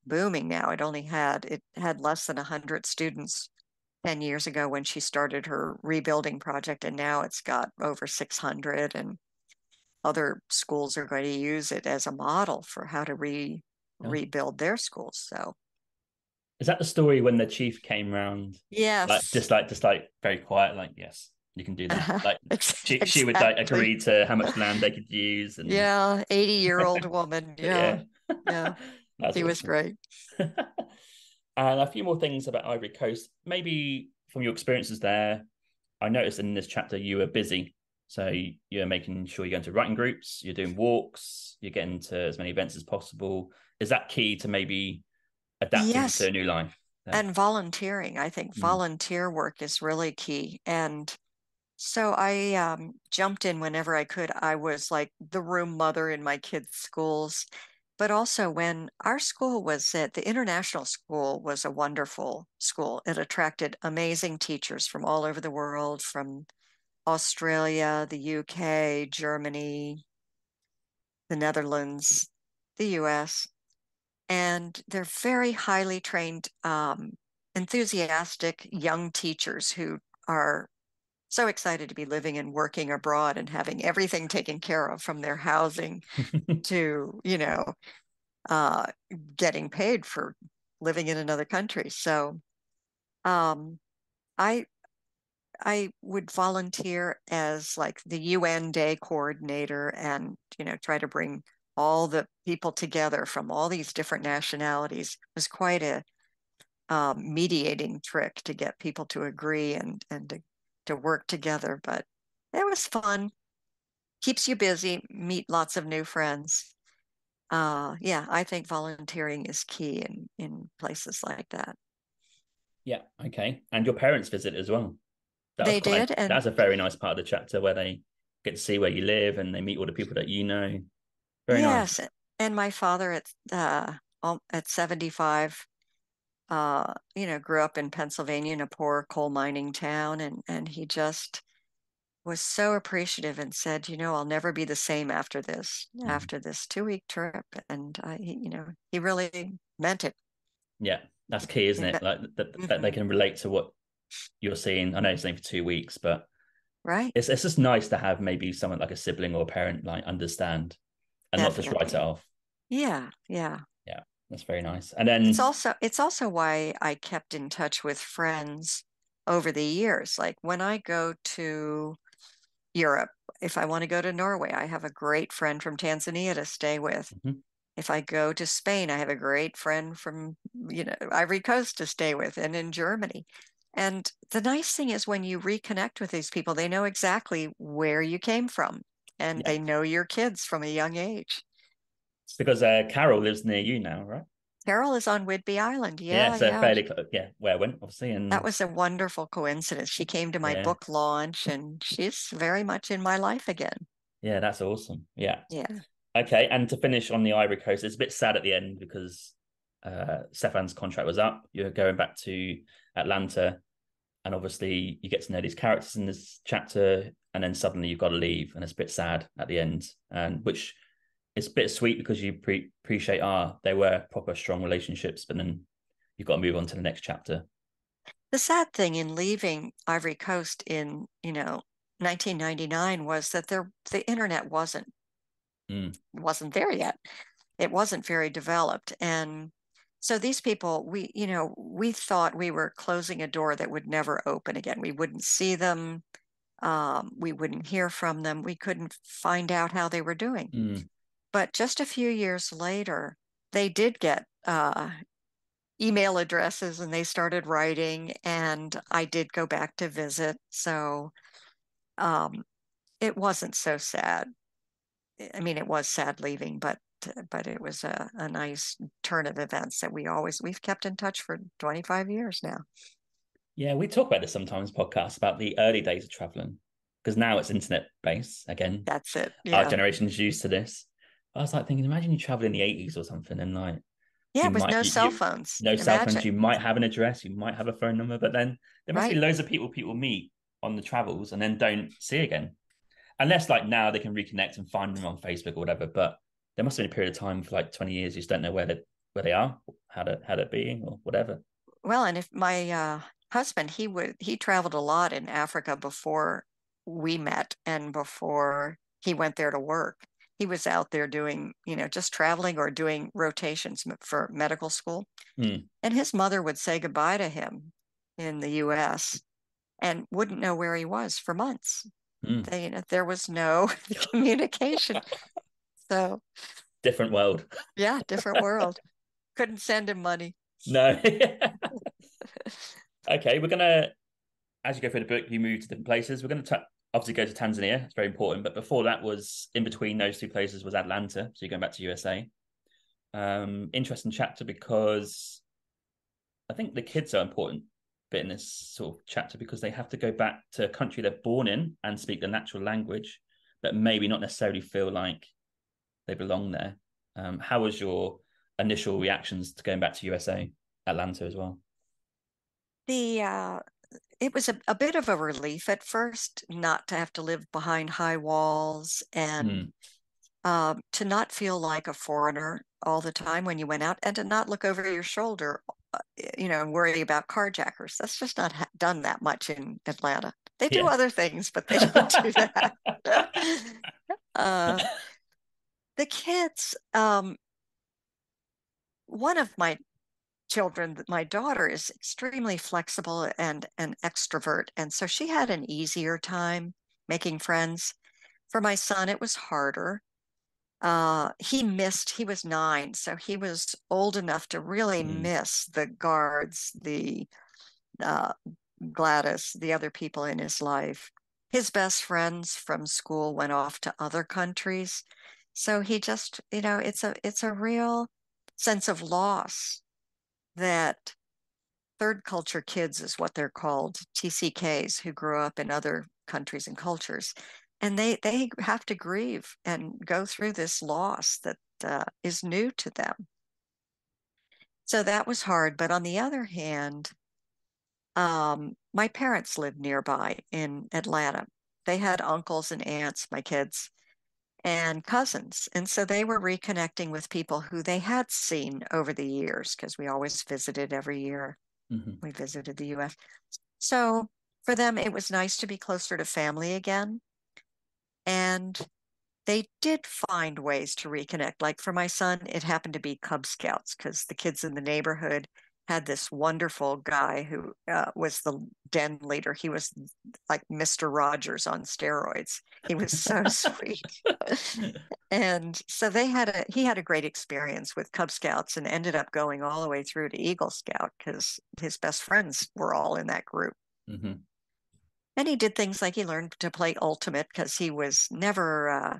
booming now. It had less than 100 students 10 years ago when she started her rebuilding project, and now it's got over 600, and other schools are going to use it as a model for how to Oh. rebuild their schools. So, Is that the story when the chief came round, like yes. just like very quiet, like yes, you can do that. Like she would like Exactly. agree to how much land they could use, and Yeah, 80-year-old woman. Yeah. yeah, Yeah. that's She was awesome. great. And a few more things about Ivory Coast, maybe from your experiences there. I noticed in this chapter you were busy. So you're making sure you're going to writing groups, you're doing walks, you're getting to as many events as possible. Is that key to maybe adapting to Yes. a new life there? And volunteering. I think Mm. volunteer work is really key. And so I jumped in whenever I could. I was like the room mother in my kids' schools. But also, when our school was at the international school, was a wonderful school. It attracted amazing teachers from all over the world, from Australia, the UK, Germany, the Netherlands, the US. And they're very highly trained, enthusiastic young teachers who are so excited to be living and working abroad and having everything taken care of, from their housing to, uh, getting paid for living in another country. So um, I I would volunteer as like the UN Day coordinator, and try to bring all the people together from all these different nationalities. It was quite a mediating trick to get people to agree and to work together. But it was fun. Keeps you busy, meet lots of new friends. Yeah, I think volunteering is key in places like that. Yeah, okay. And your parents visit as well. They did, and That's a very nice part of the chapter where they get to see where you live and they meet all the people that you know. Very nice. yes, and my father at 75, grew up in Pennsylvania in a poor coal mining town, and he just was so appreciative and said, I'll never be the same Mm. after this 2-week trip. And he really meant it. Yeah, that's key, isn't it? Like that they Mhm. can relate to what you're seeing. I know it's only for 2 weeks, but Right? it's just nice to have maybe someone like a sibling or a parent like understand and not just write it Definitely. off. Yeah, yeah. Yeah, that's very nice. And It's then also it's also why I kept in touch with friends over the years. Like when I go to Europe, if I want to go to Norway, I have a great friend from Tanzania to stay with. mhm, If I go to Spain, I have a great friend from, Ivory Coast to stay with, and in Germany. And the nice thing is when you reconnect with these people, they know exactly where you came from, and yeah, they know your kids from a young age. it's because Carol lives near you now, right? Carol is on Whidbey Island. Yeah, Yeah, so yeah. fairly close. Yeah, where I went obviously, That and was a wonderful coincidence. She came to my yeah, book launch, and she's very much in my life again. yeah, that's awesome. Yeah. Yeah. Okay, and to finish on the Ivory Coast, it's a bit sad at the end because Stefan's contract was up. You're going back to Atlanta, and obviously you get to know these characters in this chapter, and then suddenly you've got to leave, and it's a bit sad at the end. And which it's bittersweet because you appreciate they were proper strong relationships, but then you've got to move on to the next chapter. The sad thing in leaving Ivory Coast in, 1999 was that the internet wasn't there yet. It wasn't very developed. And so these people, we thought we were closing a door that would never open again. We wouldn't see them. We wouldn't hear from them. We couldn't find out how they were doing. But just a few years later, they did get email addresses and they started writing, and I did go back to visit. So it wasn't so sad. I mean, it was sad leaving, but it was a nice turn of events that we've kept in touch for 25 years now. Yeah, we talk about this sometimes podcasts about the early days of traveling because now it's internet based again. That's it. Our Yeah. generation's used to this. I was like thinking, imagine you travel in the 80s or something and like Yeah, you with might no cell phones. no cell phones, Imagine. you might have an address, you might have a phone number, but then there must be Right. loads of people meet on the travels and then don't see again. Unless like now they can reconnect and find them on Facebook or whatever. But there must have been a period of time for like 20 years you just don't know where they are, how they're being or whatever. Well, and if my husband, he traveled a lot in Africa before we met and before he went there to work. He was out there doing, just traveling or doing rotations for medical school. And his mother would say goodbye to him in the US and wouldn't know where he was for months. There was no communication. So, Different world. yeah, different world. Couldn't send him money. No. Okay, we're gonna as you go through the book, you move to different places. We're going to obviously go to Tanzania. It's very important. But before that was in between those two places was Atlanta. So you're going back to USA. Interesting chapter because I think the kids are important bit in this sort of chapter because they have to go back to a country they're born in and speak the natural language, but maybe not necessarily feel like they belong there. How was your initial reactions to going back to USA, Atlanta as well? It was a bit of a relief at first not to have to live behind high walls and to not feel like a foreigner all the time when you went out and to not look over your shoulder, and worry about carjackers. That's just not done that much in Atlanta. They do other things, but they don't do that. The kids, one of my children, my daughter is extremely flexible and an extrovert. And so she had an easier time making friends. For my son, it was harder. He was 9, so he was old enough to really miss the guards, the Gladys, the other people in his life. His best friends from school went off to other countries. So he just, it's a real sense of loss that third culture kids is what they're called, TCKs, who grew up in other countries and cultures. And they have to grieve and go through this loss that is new to them. So that was hard. But on the other hand, my parents lived nearby in Atlanta. They had uncles and aunts, my kids, and cousins. And so they were reconnecting with people who they had seen over the years because we always visited every year. We visited the US. So for them, it was nice to be closer to family again. And they did find ways to reconnect. Like for my son, it happened to be Cub Scouts because the kids in the neighborhood had this wonderful guy who was the den leader. He was like Mr. Rogers on steroids. He was so sweet. And so he had a great experience with Cub Scouts and ended up going all the way through to Eagle Scout because his best friends were all in that group. And he did things like he learned to play ultimate because he was never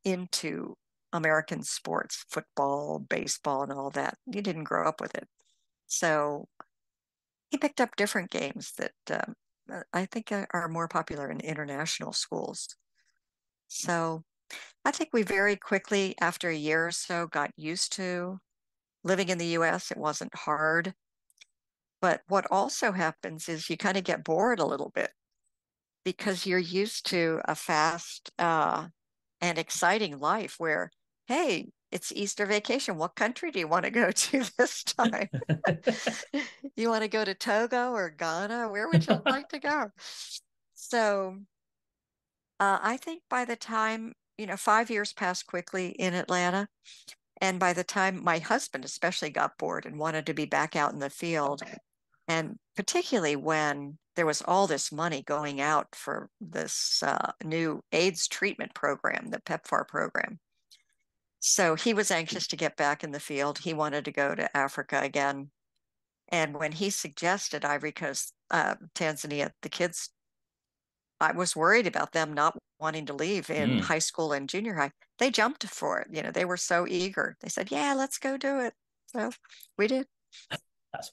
into American sports, football, baseball, and all that. He didn't grow up with it. So he picked up different games that I think are more popular in international schools. So I think we very quickly, after a year or so, got used to living in the US. It wasn't hard. But what also happens is you kind of get bored a little bit because you're used to a fast and exciting life where, hey, it's Easter vacation. What country do you want to go to this time? You want to go to Togo or Ghana? Where would you like to go? So I think by the time, 5 years passed quickly in Atlanta. And by the time my husband especially got bored and wanted to be back out in the field, and particularly when there was all this money going out for this new AIDS treatment program, the PEPFAR program. So he was anxious to get back in the field. He wanted to go to Africa again. And when he suggested Ivory Coast, Tanzania, the kids, I was worried about them not wanting to leave in Mm, high school and junior high. They jumped for it. They were so eager. They said, yeah, let's go do it. So we did. that's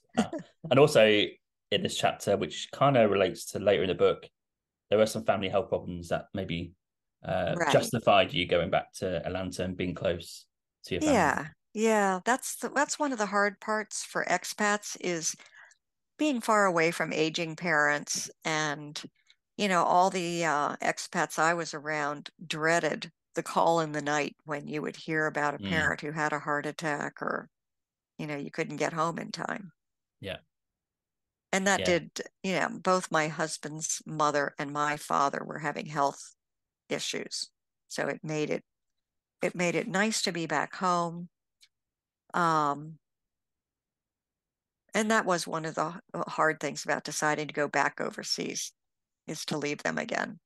and also in this chapter, which kind of relates to later in the book, there were some family health problems that maybe Right. justified you going back to Atlanta and being close to your family. Yeah. Yeah. That's one of the hard parts for expats is being far away from aging parents. And, all the expats I was around dreaded the call in the night when you would hear about a Mm, parent who had a heart attack or, you couldn't get home in time. yeah, And that yeah, did, both my husband's mother and my father were having health issues. So it made it nice to be back home. Um, and that was one of the hard things about deciding to go back overseas is to leave them again.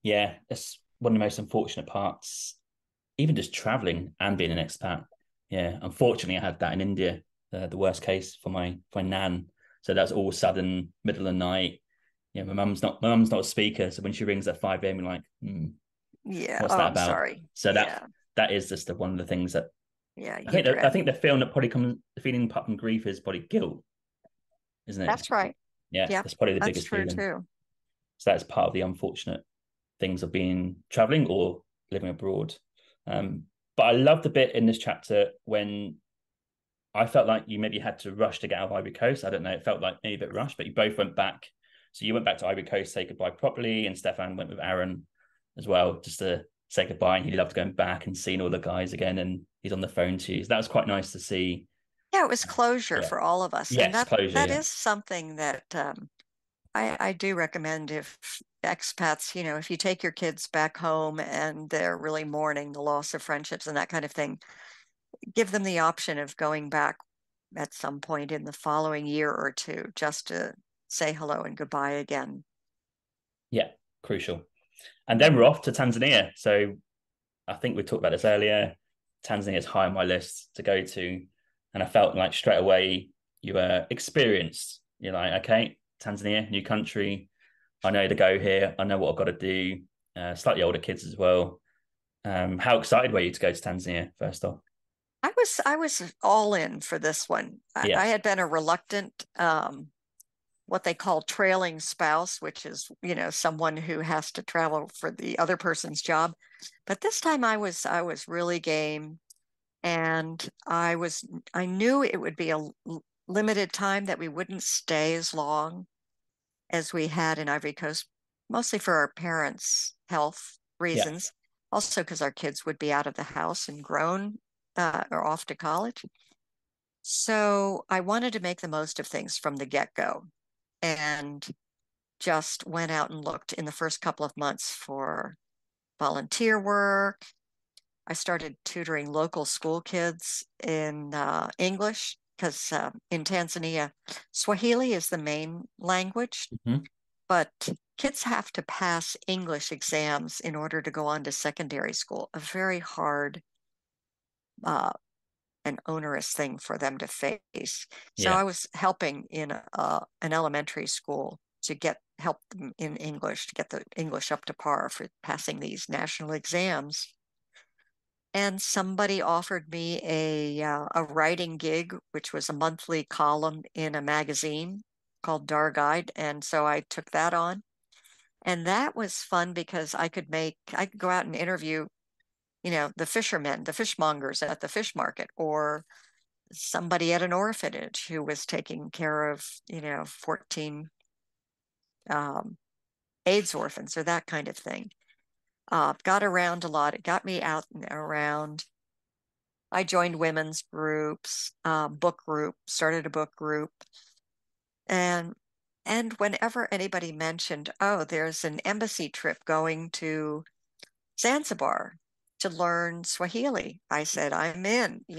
yeah. It's one of the most unfortunate parts, even just traveling and being an expat. Yeah, unfortunately, I had that in India, the worst case for my nan. So that's all sudden, middle of the night. Yeah, my mum's not a speaker, so when she rings at 5 a.m., you're like, Yeah. what's Oh, that I'm about? sorry. So that Yeah. that is just one of the things that Yeah. I You think that I dread. think the feeling that probably comes the feeling apart from grief is probably guilt, isn't it? That's right. Yeah, Yep. that's probably the That's biggest true feeling. too. So that's part of the unfortunate things of being traveling or living abroad. But I love the bit in this chapter when I felt like you maybe had to rush to get out of Ivory Coast. I don't know. It felt like maybe a bit rushed, but you both went back. So you went back to Ivory Coast, say goodbye properly, and Stefan went with Aaron as well, just to say goodbye. And he loved going back and seeing all the guys again. And he's on the phone to you. So that was quite nice to see. Yeah, it was closure Yeah. for all of us. And Yes, that closure. that Yeah. is something that I do recommend if expats, if you take your kids back home and they're really mourning the loss of friendships and that kind of thing, give them the option of going back at some point in the following year or two just to say hello and goodbye again. Yeah. Crucial. And then we're Mhm. off to Tanzania. So I think we talked about this earlier. Tanzania is high on my list to go to. And I felt like straight away you were experienced. You're like, okay, Tanzania, new country. I know to go here. I know what I've got to do. Slightly older kids as well. How excited were you to go to Tanzania first off? I was all in for this one. I Yeah. had been a reluctant what they call trailing spouse, which is, someone who has to travel for the other person's job. But this time I was really game and I knew it would be a limited time that we wouldn't stay as long as we had in Ivory Coast, mostly for our parents' health Yeah. reasons, also because our kids would be out of the house and grown or off to college. So I wanted to make the most of things from the get-go and just went out and looked in the first couple of months for volunteer work. I started tutoring local school kids in English because in Tanzania, Swahili is the main language, Mm-hmm. but kids have to pass English exams in order to go on to secondary school, a very hard uh, and onerous thing for them to face. So Yeah. I was helping in an elementary school to help them in English to get the English up to par for passing these national exams. And somebody offered me a writing gig, which was a monthly column in a magazine called Dar Guide, and so I took that on. And that was fun because I could go out and interview, the fishermen, the fishmongers at the fish market, or somebody at an orphanage who was taking care of, 14 um, AIDS orphans or that kind of thing. got around a lot. It got me out and around. I joined women's groups, book group, started a book group. And whenever anybody mentioned, oh, there's an embassy trip going to Zanzibar to learn Swahili, I said, I'm in, and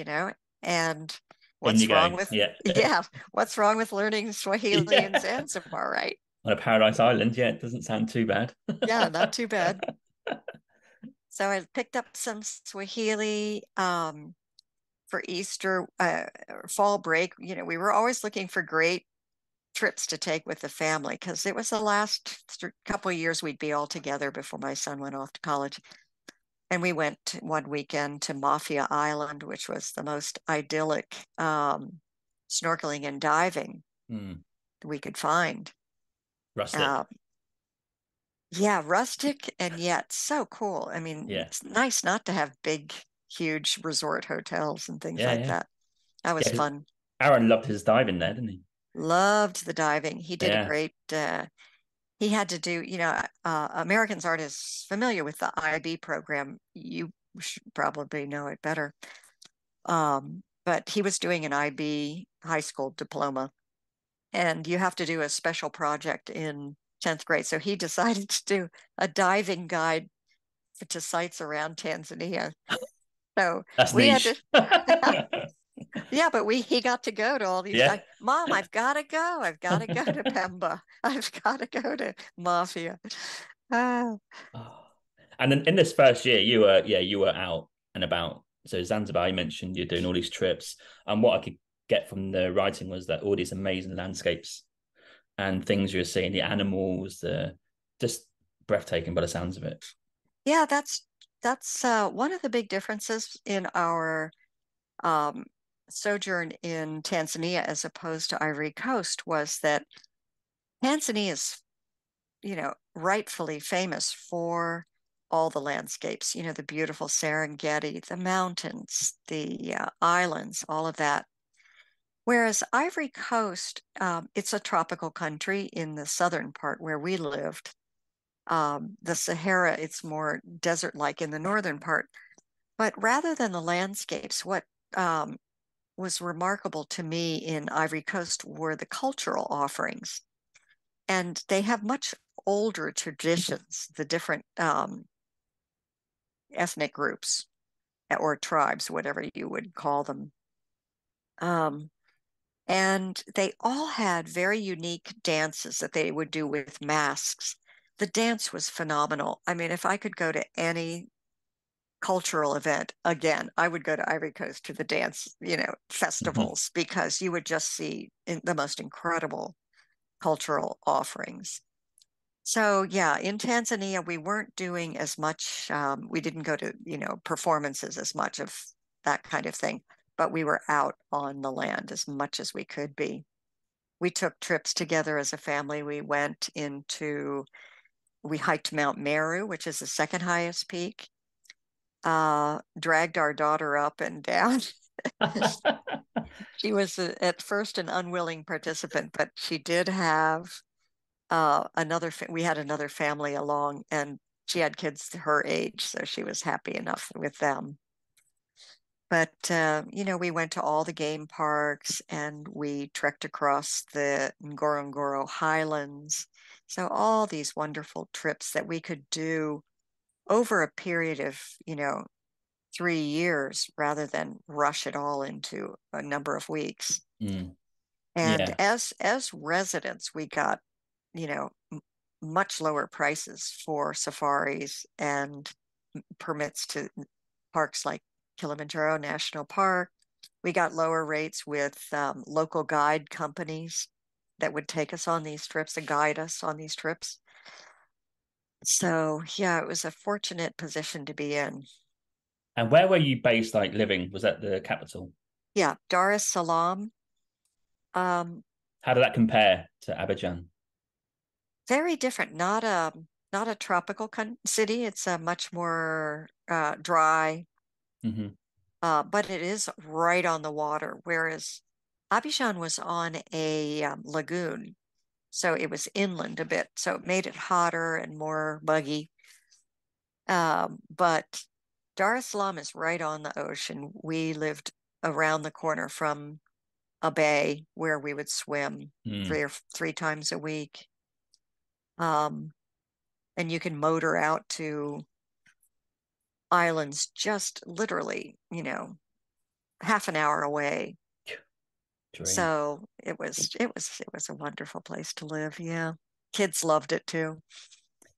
In you what's go. wrong with, Yeah. yeah, what's wrong with learning Swahili in Yeah. Zanzibar, right? On a paradise island, yeah, it doesn't sound too bad. Yeah, not too bad. So I picked up some Swahili for Easter, fall break. We were always looking for great trips to take with the family because it was the last couple of years we'd be all together before my son went off to college. And we went one weekend to Mafia Island, which was the most idyllic snorkeling and diving Mm, we could find. rustic. Uh, yeah, rustic and yet so cool. I mean, Yeah. it's nice not to have big, huge resort hotels and things Yeah, like yeah. that. That was Yeah, 'cause fun. Aaron loved his diving there, didn't he? Loved the diving. He did a Yeah. great, he had to do, Americans aren't as familiar with the IB program. You should probably know it better. But he was doing an IB high school diploma, and you have to do a special project in 10th grade. So he decided to do a diving guide to sites around Tanzania. So That's we had niche. to, yeah, but he got to go to all these. Yeah. Mom, I've got to go. I've got to go to Pemba. I've got to go to Mafia. Ah, Oh. And then in this first year, you were out and about. So Zanzibar, you mentioned you're doing all these trips. And what I could get from the writing was that all these amazing landscapes and things you're seeing, the animals, the just breathtaking by the sounds of it. yeah, that's one of the big differences in our um, sojourn in Tanzania as opposed to Ivory Coast was that Tanzania is, rightfully famous for all the landscapes, the beautiful Serengeti, the mountains, the islands, all of that. Whereas Ivory Coast, it's a tropical country in the southern part where we lived. The Sahara, it's more desert-like in the northern part. But rather than the landscapes, what was remarkable to me in Ivory Coast were the cultural offerings. And they have much older traditions, the different ethnic groups or tribes, whatever you would call them. Um, and they all had very unique dances that they would do with masks. The dance was phenomenal. I mean, if I could go to any cultural event again, I would go to Ivory Coast to the dance, Mhm. festivals because you would just see the most incredible cultural offerings. So yeah, in Tanzania, we weren't doing as much. We didn't go to, performances as much of that kind of thing, but we were out on the land as much as we could be. We took trips together as a family. We hiked Mount Meru, which is the second highest peak, dragged our daughter up and down. She was at first an unwilling participant, but she did have we had another family along, and she had kids her age, so she was happy enough with them. But we went to all the game parks and we trekked across the Ngorongoro Highlands. So all these wonderful trips that we could do over a period of, 3 years rather than rush it all into a number of weeks. Mm, And yeah. as residents, we got, you know, much lower prices for safaris and permits to parks like Kilimanjaro National Park. We got lower rates with local guide companies that would take us on these trips and guide us on these trips. So, yeah, it was a fortunate position to be in. And where were you based, like living? Was that the capital? Yeah, Dar es Salaam, um, How did that compare to Abidjan? very different. Not a tropical city. It's a much more dry, Hmm. but it is right on the water. Whereas Abidjan was on a lagoon, so it was inland a bit, so it made it hotter and more muggy. But Dar es Salaam is right on the ocean. We lived around the corner from a bay where we would swim Mm. 3 times a week. Um, and you can motor out to islands just literally, half an hour away. Dream. So it was a wonderful place to live. Yeah. Kids loved it too.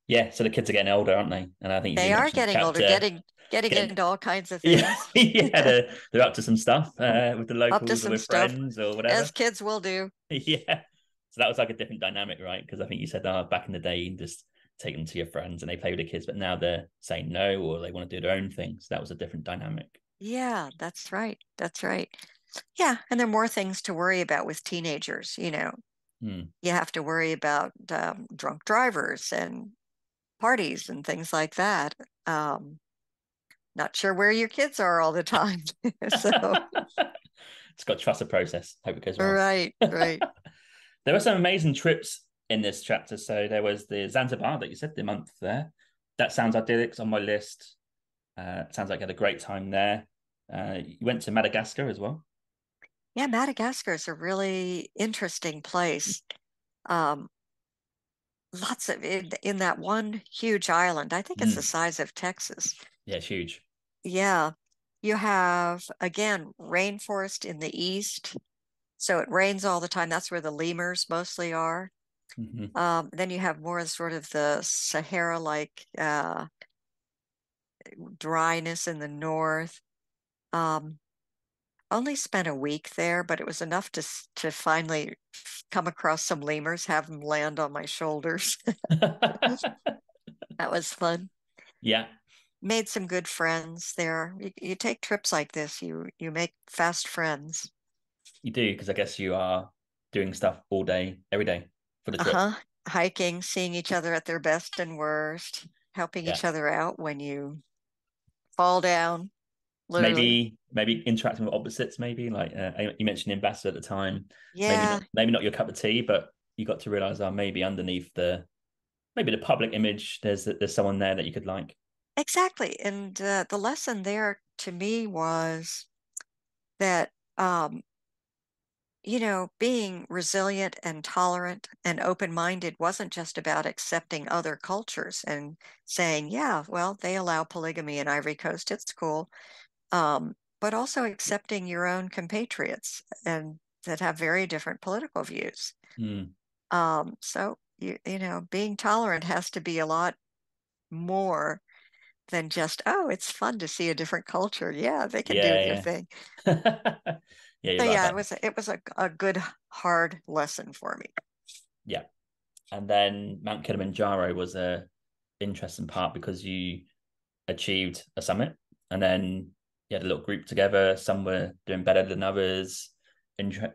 Yeah, so the kids are getting older, aren't they? And I think you They are mentioned in the getting older, chapter, getting getting into all kinds of yeah, things. yeah, they're up to some stuff with the Up to locals or some with stuff, friends or as whatever. kids will do. Yeah. So that was like a different dynamic, right? Because I think you said, back in the day, you can just take them to your friends and they play with the kids, but now they're saying no or they want to do their own thing. So that was a different dynamic. Yeah, that's right. That's right. Yeah, and there are more things to worry about with teenagers. Hmm. You have to worry about drunk drivers and parties and things like that. Um, Not sure where your kids are all the time. So, It's got to trust the process. Hope it goes well. right, right. There were some amazing trips in this chapter. So there was the Zanzibar that you said, the month there. That sounds idyllic. It's on my list. Sounds like you had a great time there. You went to Madagascar as well. Yeah, Madagascar is a really interesting place. Um, Lots of in that one huge island. I think it's the Mm. size of Texas. Yeah, it's huge. Yeah. You have, again, rainforest in the east. So it rains all the time. That's where the lemurs mostly are. Mm-hmm. Then you have more sort of the Sahara-like dryness in the north. Um, Only spent a week there, but it was enough to finally come across some lemurs, have them land on my shoulders. That was fun. Yeah, Made some good friends there. You take trips like this, you make fast friends. you do, because I guess you are doing stuff all day, every day for the trip. Uh-huh. Hiking, seeing each other at their best and worst, helping Yeah. each other out when you fall down, literally. Maybe interacting with opposites, maybe like you mentioned ambassador at the time. Yeah, Maybe not your cup of tea, but you got to realize, maybe underneath maybe the public image, there's someone there that you could like. exactly. And the lesson there to me was that being resilient and tolerant and open-minded wasn't just about accepting other cultures and saying, yeah, well, they allow polygamy in Ivory Coast. It's cool. But also accepting your own compatriots and that have very different political views. Mm, So being tolerant has to be a lot more than just, oh, it's fun to see a different culture. Yeah, they can do their yeah, thing. yeah. Yeah, So you're right yeah, about that. it was a good hard lesson for me. Yeah. And then Mount Kilimanjaro was a interesting part because you achieved a summit and then you had a little group together. Some were doing better than others.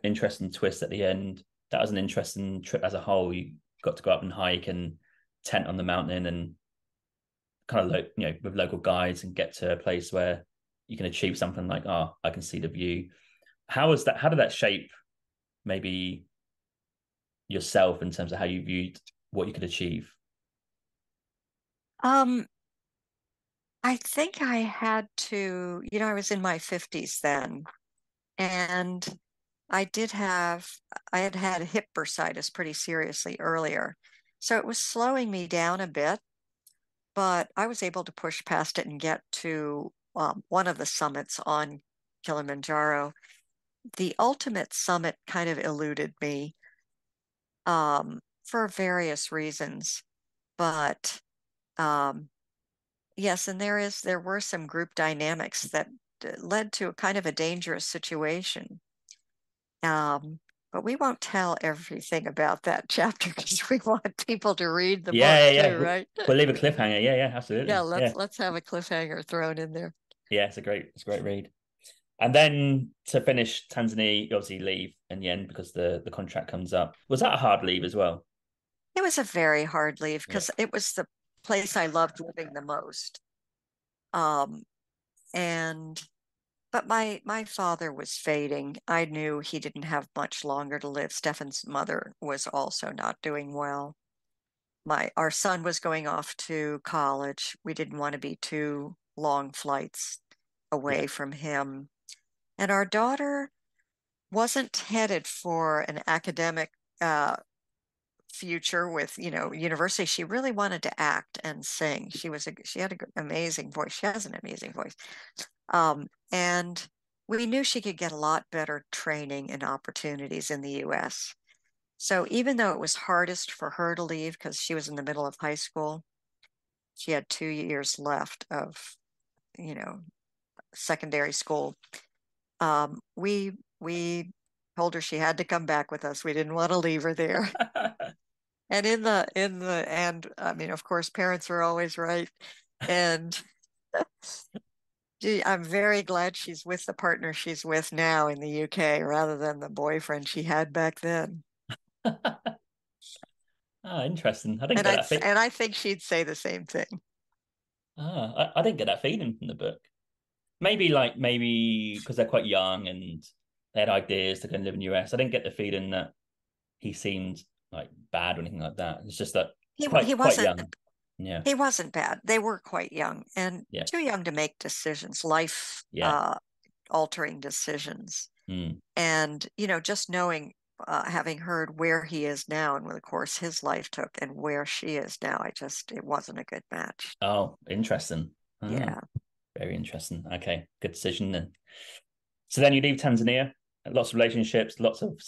Interesting twist at the end. That was an interesting trip as a whole. You got to go up and hike and tent on the mountain and kind of with local guides and get to a place where you can achieve something like, I can see the view. How was that? How did that shape maybe yourself in terms of how you viewed what you could achieve? Um, I think I had to, I was in my 50s then, and I had had hip bursitis pretty seriously earlier. So it was slowing me down a bit, but I was able to push past it and get to one of the summits on Kilimanjaro. The ultimate summit kind of eluded me for various reasons, but um, yes, and there were some group dynamics that led to a kind of a dangerous situation. Um, but we won't tell everything about that chapter because we want people to read the book Yeah, yeah, too, yeah. right? We'll leave a cliffhanger. Yeah, yeah, Yeah, absolutely. let's Yeah, let's have a cliffhanger thrown in there. yeah. It's a great read. And then to finish, Tanzania, you obviously leave in the end because the contract comes up. Was that a hard leave as well? It was a very hard leave Yeah. because it was the place I loved living the most. Um, and but my father was fading. I knew he didn't have much longer to live. Stefan's mother was also not doing well. our son was going off to college. We didn't want to be too long flights Yeah. away from him. And our daughter wasn't headed for an academic future with, university. She really wanted to act and sing. She had an amazing voice. She has an amazing voice. And we knew she could get a lot better training and opportunities in the US. So even though it was hardest for her to leave because she was in the middle of high school, she had 2 years left of, secondary school. We told her she had to come back with us. We didn't want to leave her there. And in the end, I mean, of course, parents are always right. And I'm very glad she's with the partner she's with now in the UK rather than the boyfriend she had back then. Ah, interesting. I didn't And get I that and I think she'd say the same thing. I didn't get that feeling from the book. Maybe because they're quite young and they had ideas to go and live in the US. I didn't get the feeling that he seemed like bad or anything like that. It's just that He he quite wasn't young. Yeah, he wasn't bad. They were quite young and yeah, too young to make decisions, life yeah. altering decisions. Mm. And, just knowing, having heard where he is now and the course his life took and where she is now, it wasn't a good match. Oh, interesting. Ah, Yeah. very interesting. Okay, good decision then. So then you leave Tanzania. Lots of relationships, lots of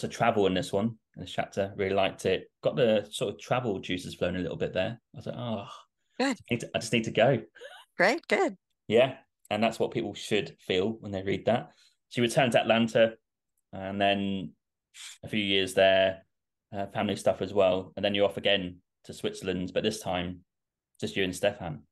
travel in this one. In this chapter, really liked it. Got the sort of travel juices flowing a little bit there. I was like, oh, Good. I just need to go. Great. Good. Yeah, and that's what people should feel when they read that. She returned to Atlanta, and then a few years there, family stuff as well, and then you're off again to Switzerland, but this time just you and Stefan.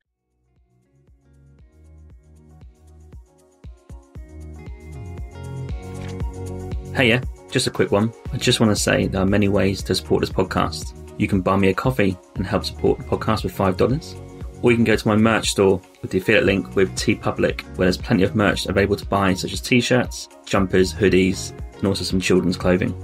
Hey, yeah, just a quick one. I just want to say there are many ways to support this podcast. You can buy me a coffee and help support the podcast with $5, or you can go to my merch store with the affiliate link with TeePublic, where there's plenty of merch available to buy, such as t-shirts, jumpers, hoodies, and also some children's clothing.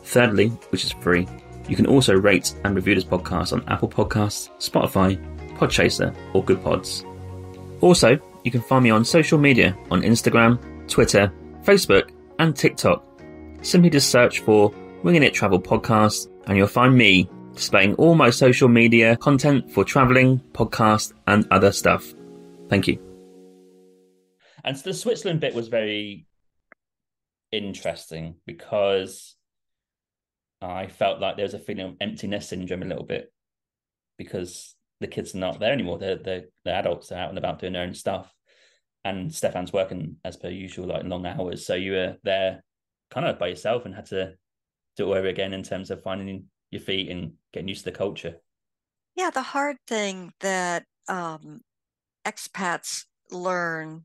Thirdly, which is free, you can also rate and review this podcast on Apple Podcasts, Spotify, Podchaser, or Good Pods. Also, you can find me on social media on Instagram, Twitter, Facebook, and TikTok. Simply just search for Winging It Travel Podcast, and you'll find me displaying all my social media content for traveling, podcast, and other stuff. Thank you. And so the Switzerland bit was very interesting because I felt like there was a feeling of emptiness syndrome a little bit because the kids are not there anymore. They're adults. They're out and about doing their own stuff. And Stefan's working as per usual, like long hours. So you were there kind of by yourself and had to do it all over again in terms of finding your feet and getting used to the culture. Yeah, the hard thing that expats learn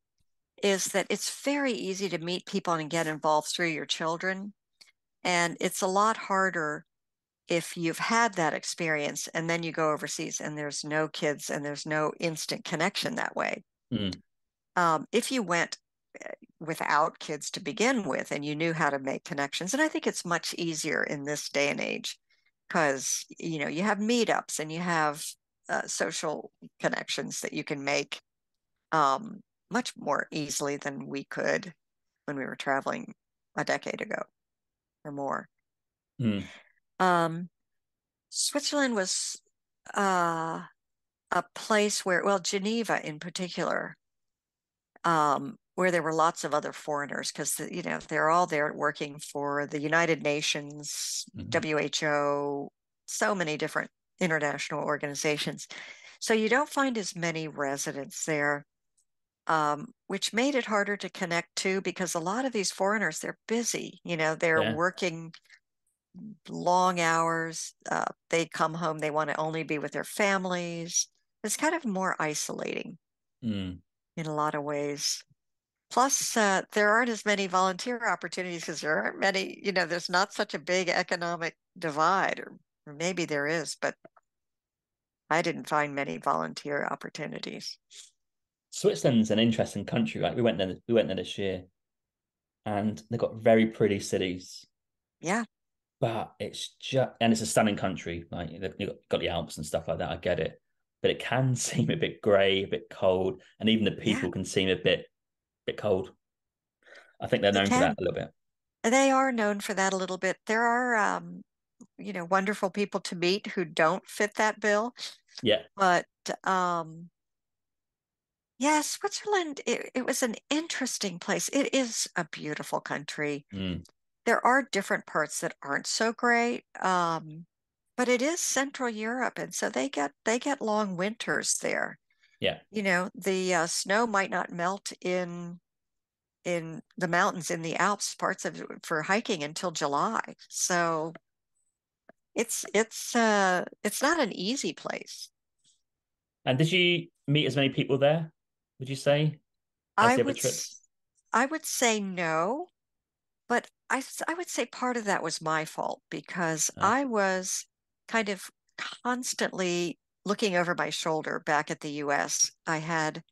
is that it's very easy to meet people and get involved through your children. And it's a lot harder if you've had that experience and then you go overseas and there's no kids and there's no instant connection that way. Mm. If you went without kids to begin with and you knew how to make connections, and I think it's much easier in this day and age because you have meetups and you have social connections that you can make much more easily than we could when we were traveling a decade ago or more. Mm. Switzerland was a place where, well, Geneva in particular, where there were lots of other foreigners because they're all there working for the United Nations, WHO, so many different international organizations. So you don't find as many residents there, which made it harder to connect to because a lot of these foreigners, they're busy. They're working long hours. They come home, they want to only be with their families. It's kind of more isolating in a lot of ways. Plus, there aren't as many volunteer opportunities because there aren't many, there's not such a big economic divide, or maybe there is, but I didn't find many volunteer opportunities. Switzerland's an interesting country, right? We went there this year, and they've got very pretty cities. Yeah. but it's just, and it's a stunning country. Like you've got the Alps and stuff like that. I get it, but it can seem a bit grey, a bit cold, and even the Yeah, people can seem a bit cold. I think they're they known for that can. a little bit. They are known for that a little bit. There are, wonderful people to meet who don't fit that bill. Yeah. But yeah, Switzerland, it was an interesting place. It is a beautiful country. Mm. There are different parts that aren't so great. But it is Central Europe, and so they get long winters there. Yeah. The snow might not melt in the mountains in the Alps, parts of it for hiking until July. So it's not an easy place. And did you meet as many people there, would you say, as I the other would trips? I would say no, but I would say part of that was my fault because Oh. I was kind of constantly looking over my shoulder back at the US. I had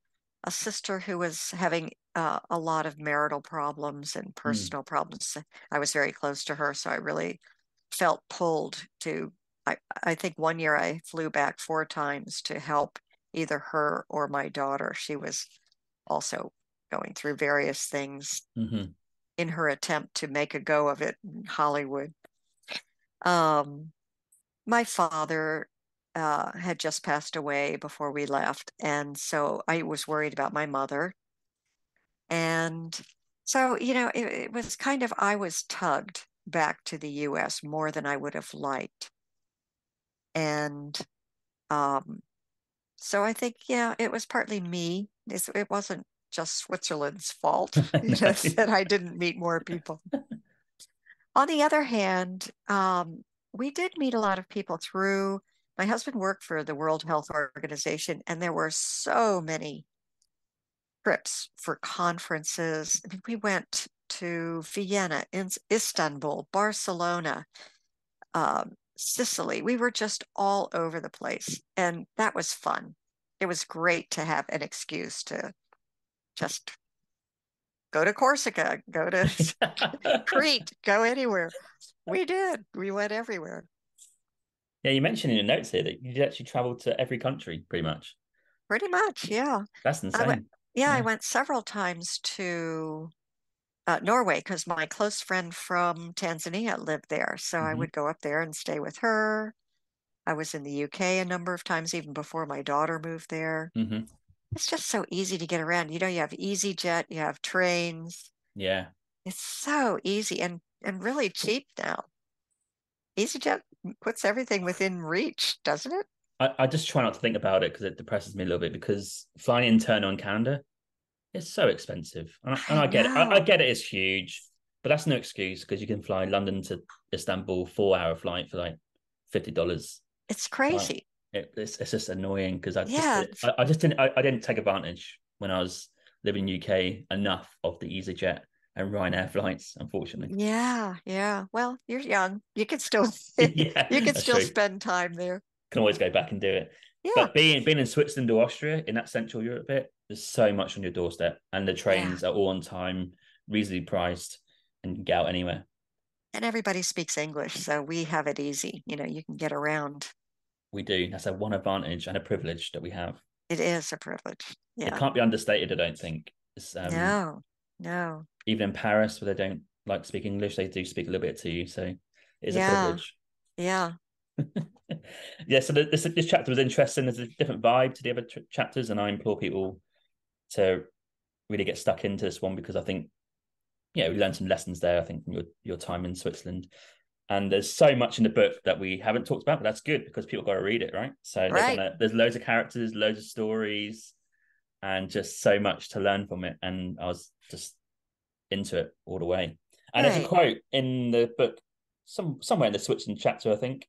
a sister who was having a lot of marital problems and Mm. personal problems. I was very close to her, so I really felt pulled to. I think one year I flew back 4 times to help either her or my daughter. She was also going through various things Mm-hmm. in her attempt to make a go of it in Hollywood. Um, my father had just passed away before we left, and so I was worried about my mother. And so, it was kind of, I was tugged back to the US more than I would have liked. And um, so I think, yeah, it was partly me. It wasn't just Switzerland's fault, No. that I didn't meet more people. On the other hand, we did meet a lot of people through, my husband worked for the World Health Organization, and there were so many trips for conferences. I mean, we went to Vienna, Istanbul, Barcelona, Sicily. We were just all over the place, and that was fun. It was great to have an excuse to just go to Corsica, go to Crete, go anywhere. We did. We went everywhere. Yeah, you mentioned in your notes here that you actually traveled to every country pretty much. Pretty much, yeah. That's I went, insane. yeah, I Yeah. went several times to Norway because my close friend from Tanzania lived there. So I Hmm. would go up there and stay with her. I was in the UK a number of times, even before my daughter moved there. Hmm. It's just so easy to get around. You have EasyJet, you have trains. Yeah. It's so easy and really cheap now. EasyJet puts everything within reach, doesn't it? I just try not to think about it because it depresses me a little bit because flying internal in Canada is so expensive. And I I get it. I know. get it, it's huge, but that's no excuse because you can fly London to Istanbul, 4 hour flight for like $50. It's Like crazy. it's just annoying because I just Yeah, I just didn't take advantage when I was living in UK enough of the EasyJet and Ryanair flights, unfortunately. yeah, yeah. Well, you're young. You can still you Yeah, can that's still true. spend time there. Can always go back and do it. Yeah, But being in Switzerland or Austria in that Central Europe bit, there's so much on your doorstep, and the yeah. trains are all on time, reasonably priced, and you can get out anywhere. And everybody speaks English, so we have it easy. You can get around. We do. That's a one advantage and a privilege that we have. It is a privilege. It Yeah. can't be understated, I don't think. It's, No, no. even in Paris, where they don't like to speak English, they do speak a little bit to you. So it is a Yeah, privilege. yeah. Yeah. So this chapter was interesting. There's a different vibe to the other chapters, and I implore people to really get stuck into this one because I think we learned some lessons there. I think from your time in Switzerland, and there's so much in the book that we haven't talked about, but that's good because people got to read it, right? So they're Right, gonna. There's loads of characters, loads of stories, and just so much to learn from it. And I was just into it all the way. And there's a right. quote in the book, somewhere in the Switzerland chapter, I think,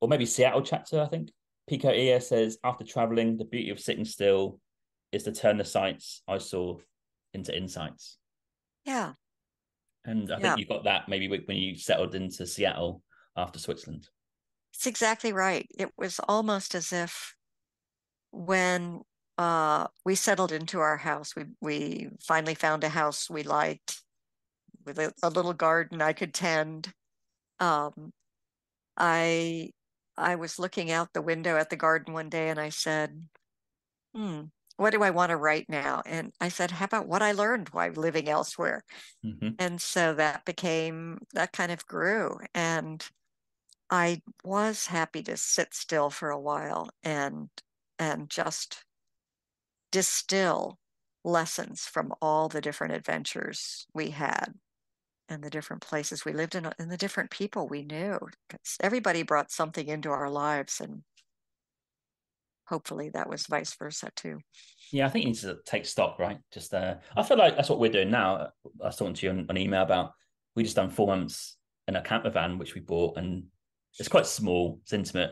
or maybe Seattle chapter, I think. Pico Iyer says, after traveling, the beauty of sitting still is to turn the sights I saw into insights. Yeah, And I think yeah. you got that maybe when you settled into Seattle after Switzerland. It's exactly right. It was almost as if when we settled into our house, we finally found a house we liked with a little garden I could tend. I I was looking out the window at the garden one day and I said, hmm, what do I want to write now? And I said, how about what I learned while living elsewhere? Hmm. And so that kind of grew. And I was happy to sit still for a while and just distill lessons from all the different adventures we had and the different places we lived in and the different people we knew. 'Cause everybody brought something into our lives, and hopefully that was vice versa too. Yeah, I think you need to take stock, right? Just I feel like that's what we're doing now. I was talking to you on email about we just done 4 months in a camper van which we bought, and it's quite small, it's intimate,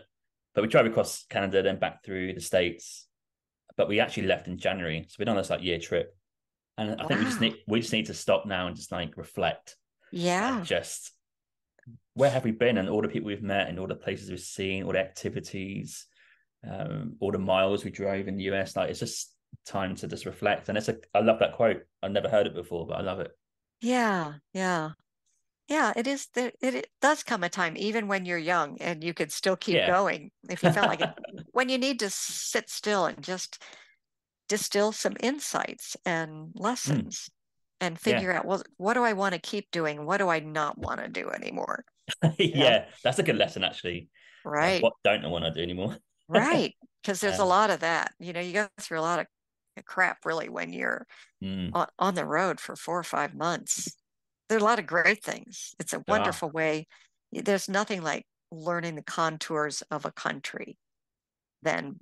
but we drove across Canada, then back through the States. But we actually left in January, so we're on this like year trip, and I think Wow. we just need to stop now and just like reflect and Yeah. just where have we been and all the people we've met and all the places we've seen, all the activities, all the miles we drove in the US. Like it's just time to just reflect. And I love that quote. I've never heard it before, but I love it. Yeah. Yeah. Yeah, it is it does come a time, even when you're young and you could still keep Yeah. going if you felt like it, when you need to sit still and just distill some insights and Mm, lessons and yeah. figure out, well, what do I want to keep doing? What do I not want to do anymore? Yeah, Yeah. That's a good lesson, actually. right, What don't I want to do anymore? right. Because there's a um, lot of that. You go through a lot of crap really when you're mm, on the road for 4 or 5 months. There are a lot of great things. It's a there are. wonderful way. There's nothing like learning the contours of a country than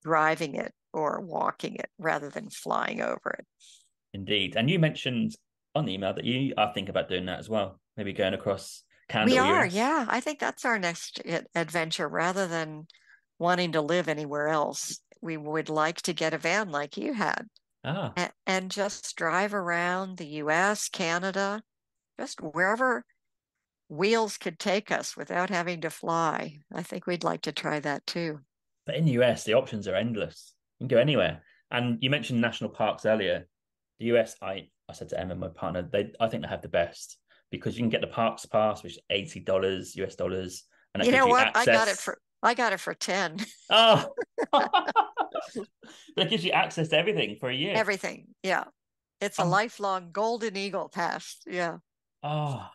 driving it or walking it rather than flying over it. Indeed. And you mentioned on the email that you are thinking about doing that as well. Maybe going across Canada We or are, US. yeah. I think that's our next adventure rather than wanting to live anywhere else. We would like to get a van like you had Ah, and just drive around the US, Canada, just wherever wheels could take us without having to fly. I think we'd like to try that too. but in the US, the options are endless. You can go anywhere. And you mentioned national parks earlier. The US, I said to Emma, my partner, I think they have the best because you can get the parks pass, which is $80 US dollars, and that You gives know you what? access. I got it for 10. Oh, that gives you access to everything for a year. Everything. Yeah. It's a Oh, lifelong golden eagle pass. Yeah. oh,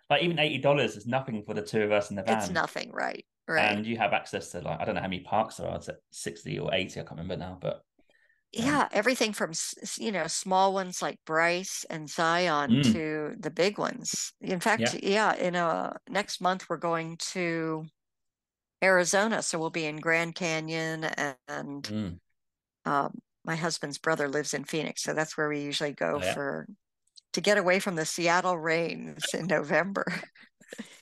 like even $80 is nothing for the two of us in the It's van. nothing, right? Right. And you have access to like I don't know how many parks there are. It's at 60 or 80, I can't remember now, but Yeah, everything from small ones like Bryce and Zion mm, to the big ones. In fact, yeah, yeah, in next month we're going to Arizona, so we'll be in Grand Canyon and mm, my husband's brother lives in Phoenix, so that's where we usually go oh, yeah. for to get away from the Seattle rains in November.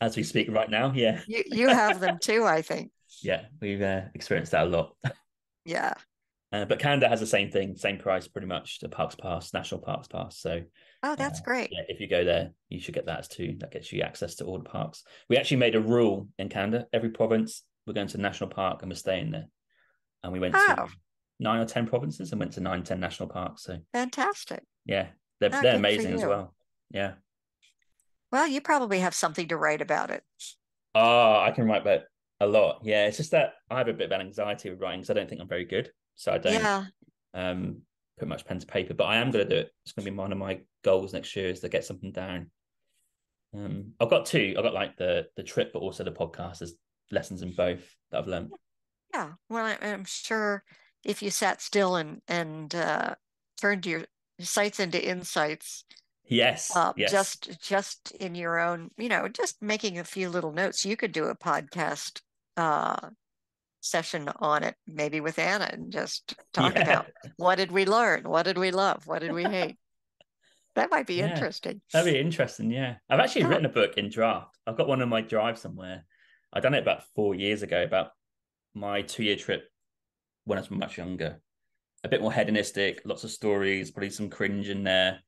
As we speak right now, yeah. You have them too, I think. Yeah, we've experienced that a lot. Yeah. But Canada has the same thing, same price pretty much, the Parks Pass, National Parks Pass. So Oh, that's great. yeah, if you go there, you should get that as too. That gets you access to all the parks. We actually made a rule in Canada. Every province, we're going to a national park and we're staying there. And we went to Oh, 9 or 10 provinces and went to 9, 10 national parks. So fantastic. yeah, Oh, they're good for amazing as you. well. Yeah. Well, you probably have something to write about it. Oh, I can write about a lot. Yeah, it's just that I have a bit of an anxiety with writing because I don't think I'm very good. So I don't Yeah, um put much pen to paper, but I am going to do it. It's going to be one of my goals next year is to get something down. I've got two. I've got like the trip, but also the podcast. There's lessons in both that I've learned. yeah. Well, I'm sure if you sat still and turned your sights into insights, Yes, yes, just in your own, just making a few little notes, you could do a podcast uh, session on it, maybe with Anna, and just talk yeah, about what did we learn, what did we love, what did we hate. That might be yeah. interesting. That'd be interesting. Yeah, I've actually Yeah, written a book in draft. I've got one on my drive somewhere. I done it about 4 years ago. About my 2 year trip when I was much younger. A bit more hedonistic, lots of stories, probably some cringe in there.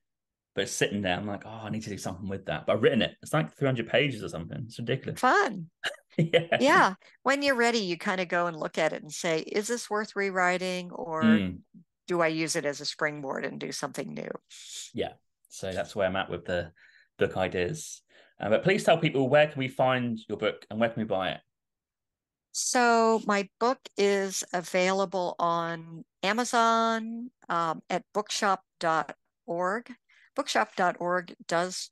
But it's sitting there. I'm like, oh, I need to do something with that. But I've written it. It's like 300 pages or something. It's ridiculous. fun. Yeah. Yeah. When you're ready, you kind of go and look at it and say, is this worth rewriting or Mm, do I use it as a springboard and do something new? yeah. So that's where I'm at with the book ideas. But please tell people, where can we find your book and where can we buy it? So my book is available on Amazon, at bookshop.org. Bookshop.org does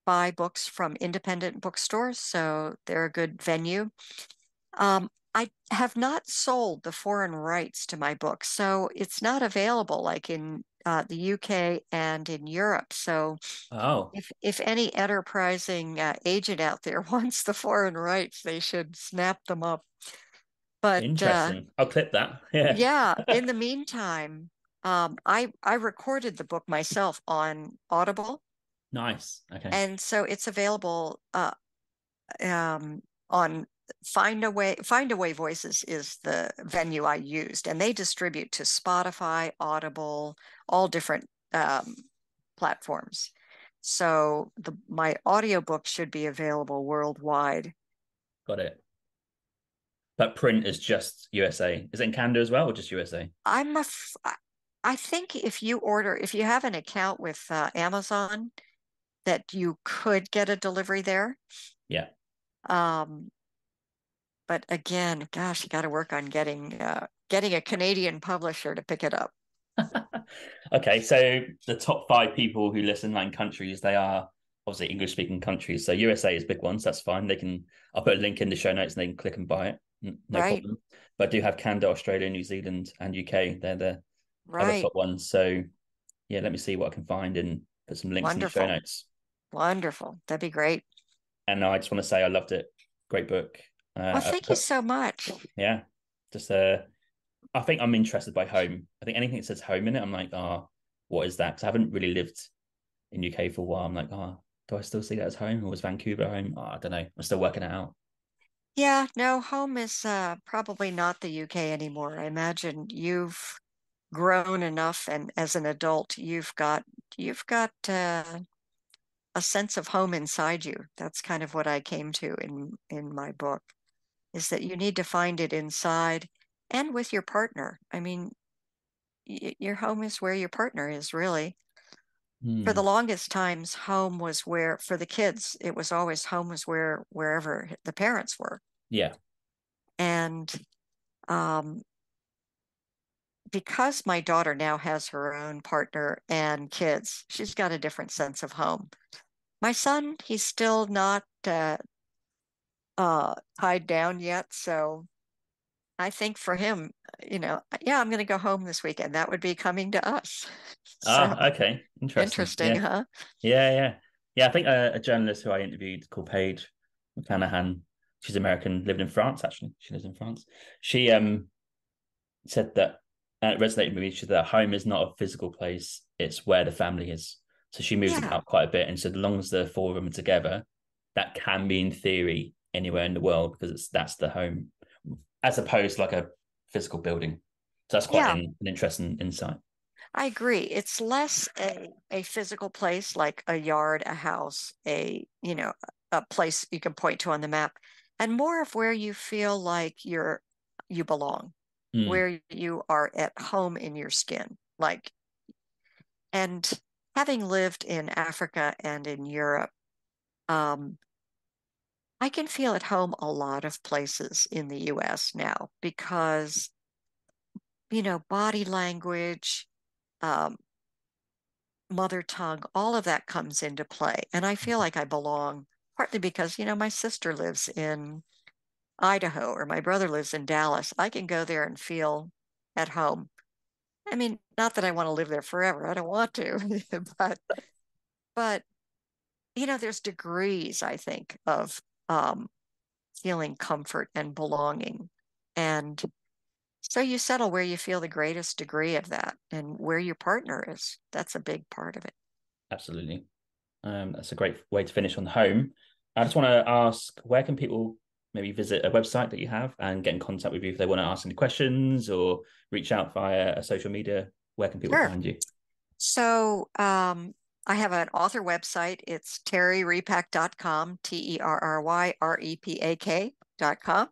buy books from independent bookstores, so they're a good venue. I have not sold the foreign rights to my book, so it's not available like in the UK and in Europe. So Oh, if any enterprising agent out there wants the foreign rights, they should snap them up. But interesting. I'll clip that. Yeah. yeah, in the meantime, I recorded the book myself on Audible, Nice. Okay. and so it's available on Findaway Voices is the venue I used, and they distribute to Spotify, Audible, all different platforms. So my audiobook should be available worldwide. Got it. But print is just USA. Is it in Canada as well or just USA? I'm a f I think if you have an account with Amazon, that you could get a delivery there. Yeah. Um, but again, gosh, you got to work on getting a Canadian publisher to pick it up. Okay, so the top five people who listen in countries, they are obviously English speaking countries. So USA is big ones, that's fine. I'll put a link in the show notes and they can click and buy it. No Right, problem. But I do have Canada, Australia, New Zealand, and UK. They're the other right. top ones. So yeah, let me see what I can find and put some links in the show Wonderful. notes. Wonderful. That'd be great. And I just want to say I loved it. Great book. Well, thank you so much. Yeah, just I think I'm interested by home. I think anything that says home in it, I'm like, oh, what is that? Because I haven't really lived in UK for a while. I'm like, oh, do I still see that as home, or was Vancouver home? Oh, I don't know. I'm still working it out. Yeah, no, home is probably not the UK anymore. I imagine you've grown enough, and as an adult, you've got a sense of home inside you. That's kind of what I came to in my book, is that you need to find it inside and with your partner. I mean, y your home is where your partner is, really. For the Hmm. longest times, home was where, for the kids, it was always home was wherever the parents were. Yeah. And um, because my daughter now has her own partner and kids, she's got a different sense of home. My son, he's still not tied down yet, so I think for him, yeah, I'm going to go home this weekend. That would be coming to us. So Ah, okay. Interesting. interesting, Yeah. huh? Yeah. Yeah. Yeah. I think a journalist who I interviewed called Paige McClanahan, she's American, lived in France, actually. She lives in France. She said that it resonated with me. She said that home is not a physical place, it's where the family is. So she moves Yeah, about quite a bit. And so, as long as the four of them are together, that can be, in theory, anywhere in the world because that's the home, as opposed to like a physical building. So, that's quite yeah, an interesting insight. I agree. It's less a physical place like a yard, a house, a place you can point to on the map, and more of where you feel like you belong, Mm, where you are at home in your skin. And having lived in Africa and in Europe, um, I can feel at home a lot of places in the US now because, body language, um, mother tongue, all of that comes into play. And I feel like I belong, partly because, my sister lives in Idaho or my brother lives in Dallas. I can go there and feel at home. I mean, not that I want to live there forever. I don't want to, but there's degrees, I think, of feeling comfort and belonging. And so you settle where you feel the greatest degree of that and where your partner is. That's a big part of it. absolutely. That's a great way to finish on home. I just want to ask, where can people maybe visit a website that you have and get in contact with you if they want to ask any questions or reach out via a social media? Where can people Sure. find you? So I have an author website. It's terryrepak.com, TerryRepak.com.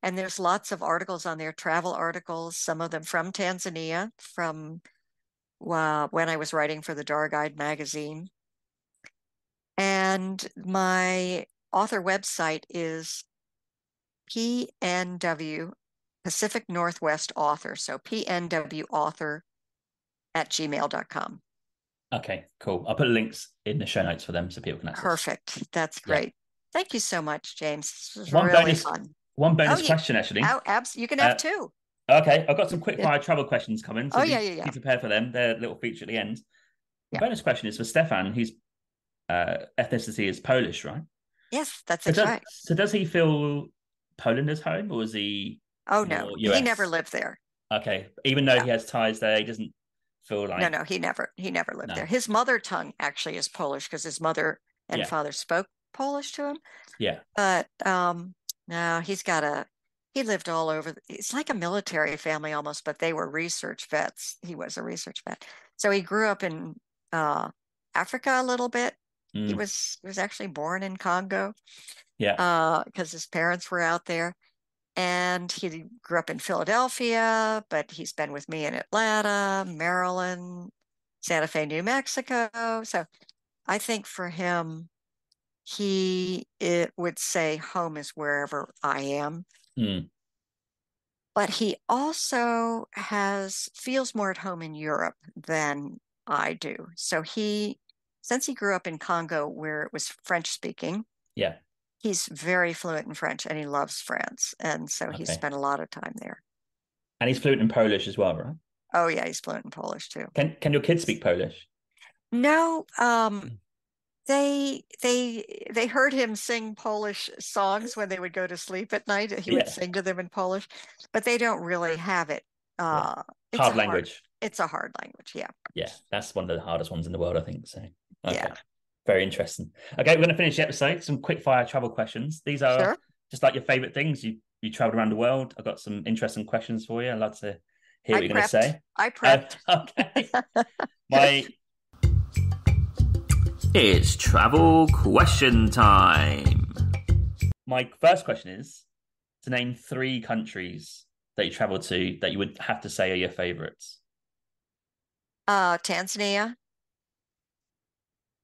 And there's lots of articles on there, travel articles, some of them from Tanzania, from when I was writing for the Dar Guide magazine. And my author website is PNW, Pacific Northwest Author. So PNW Author at gmail.com. Okay, cool. I'll put links in the show notes for them so people can access. Perfect. That's Yeah. great. Thank you so much, James. This was One really bonus, fun. one Oh, bonus yeah. question actually. Oh, you can have Uh, two. okay, I've got some quick Yeah. fire travel questions coming, Oh, so yeah, be, yeah, yeah. be prepared for them. They're a little feature at the end. The Yeah. bonus question is for Stefan, whose ethnicity is Polish, right? Yes, that's So does right. so does he feel Poland as home, or is he Oh, no. more He never US? lived there. Okay, even though Yeah. he has ties there, he doesn't feel No, like no, he never lived there. no. His mother tongue actually is Polish because his mother and Yeah, father spoke Polish to him. yeah, But no, he lived all over. It's like a military family almost, but they were research vets. He was a research vet. So he grew up in uh Africa a little bit. mm, He was actually born in Congo yeah, because his parents were out there. And he grew up in Philadelphia, but he's been with me in Atlanta, Maryland, Santa Fe, New Mexico. So I think for him, it would say home is wherever I am. mm, But he also feels more at home in Europe than I do. Since he grew up in Congo where it was French speaking, yeah. he's very fluent in French and he loves France. And so he Okay, spent a lot of time there. and he's fluent in Polish as well, right? Oh yeah, he's fluent in Polish too. Can your kids speak Polish? No, Mm. they heard him sing Polish songs when they would go to sleep at night. He would Yeah, sing to them in Polish, but they don't really have it. yeah. Uh, it's a Hard hard language. it's a hard language. Yeah. Yeah, that's one of the hardest ones in the world, I think. So, okay, Yeah. very interesting. Okay, we're going to finish the episode. Some quick fire travel questions. These are Sure. just like your favorite things. You traveled around the world. I've got some interesting questions for you. I'd love to hear I what you're going to prepped. say. I prepped. Okay, my It's travel question time. my first question is to name 3 countries that you traveled to that you would have to say are your favorites. Tanzania,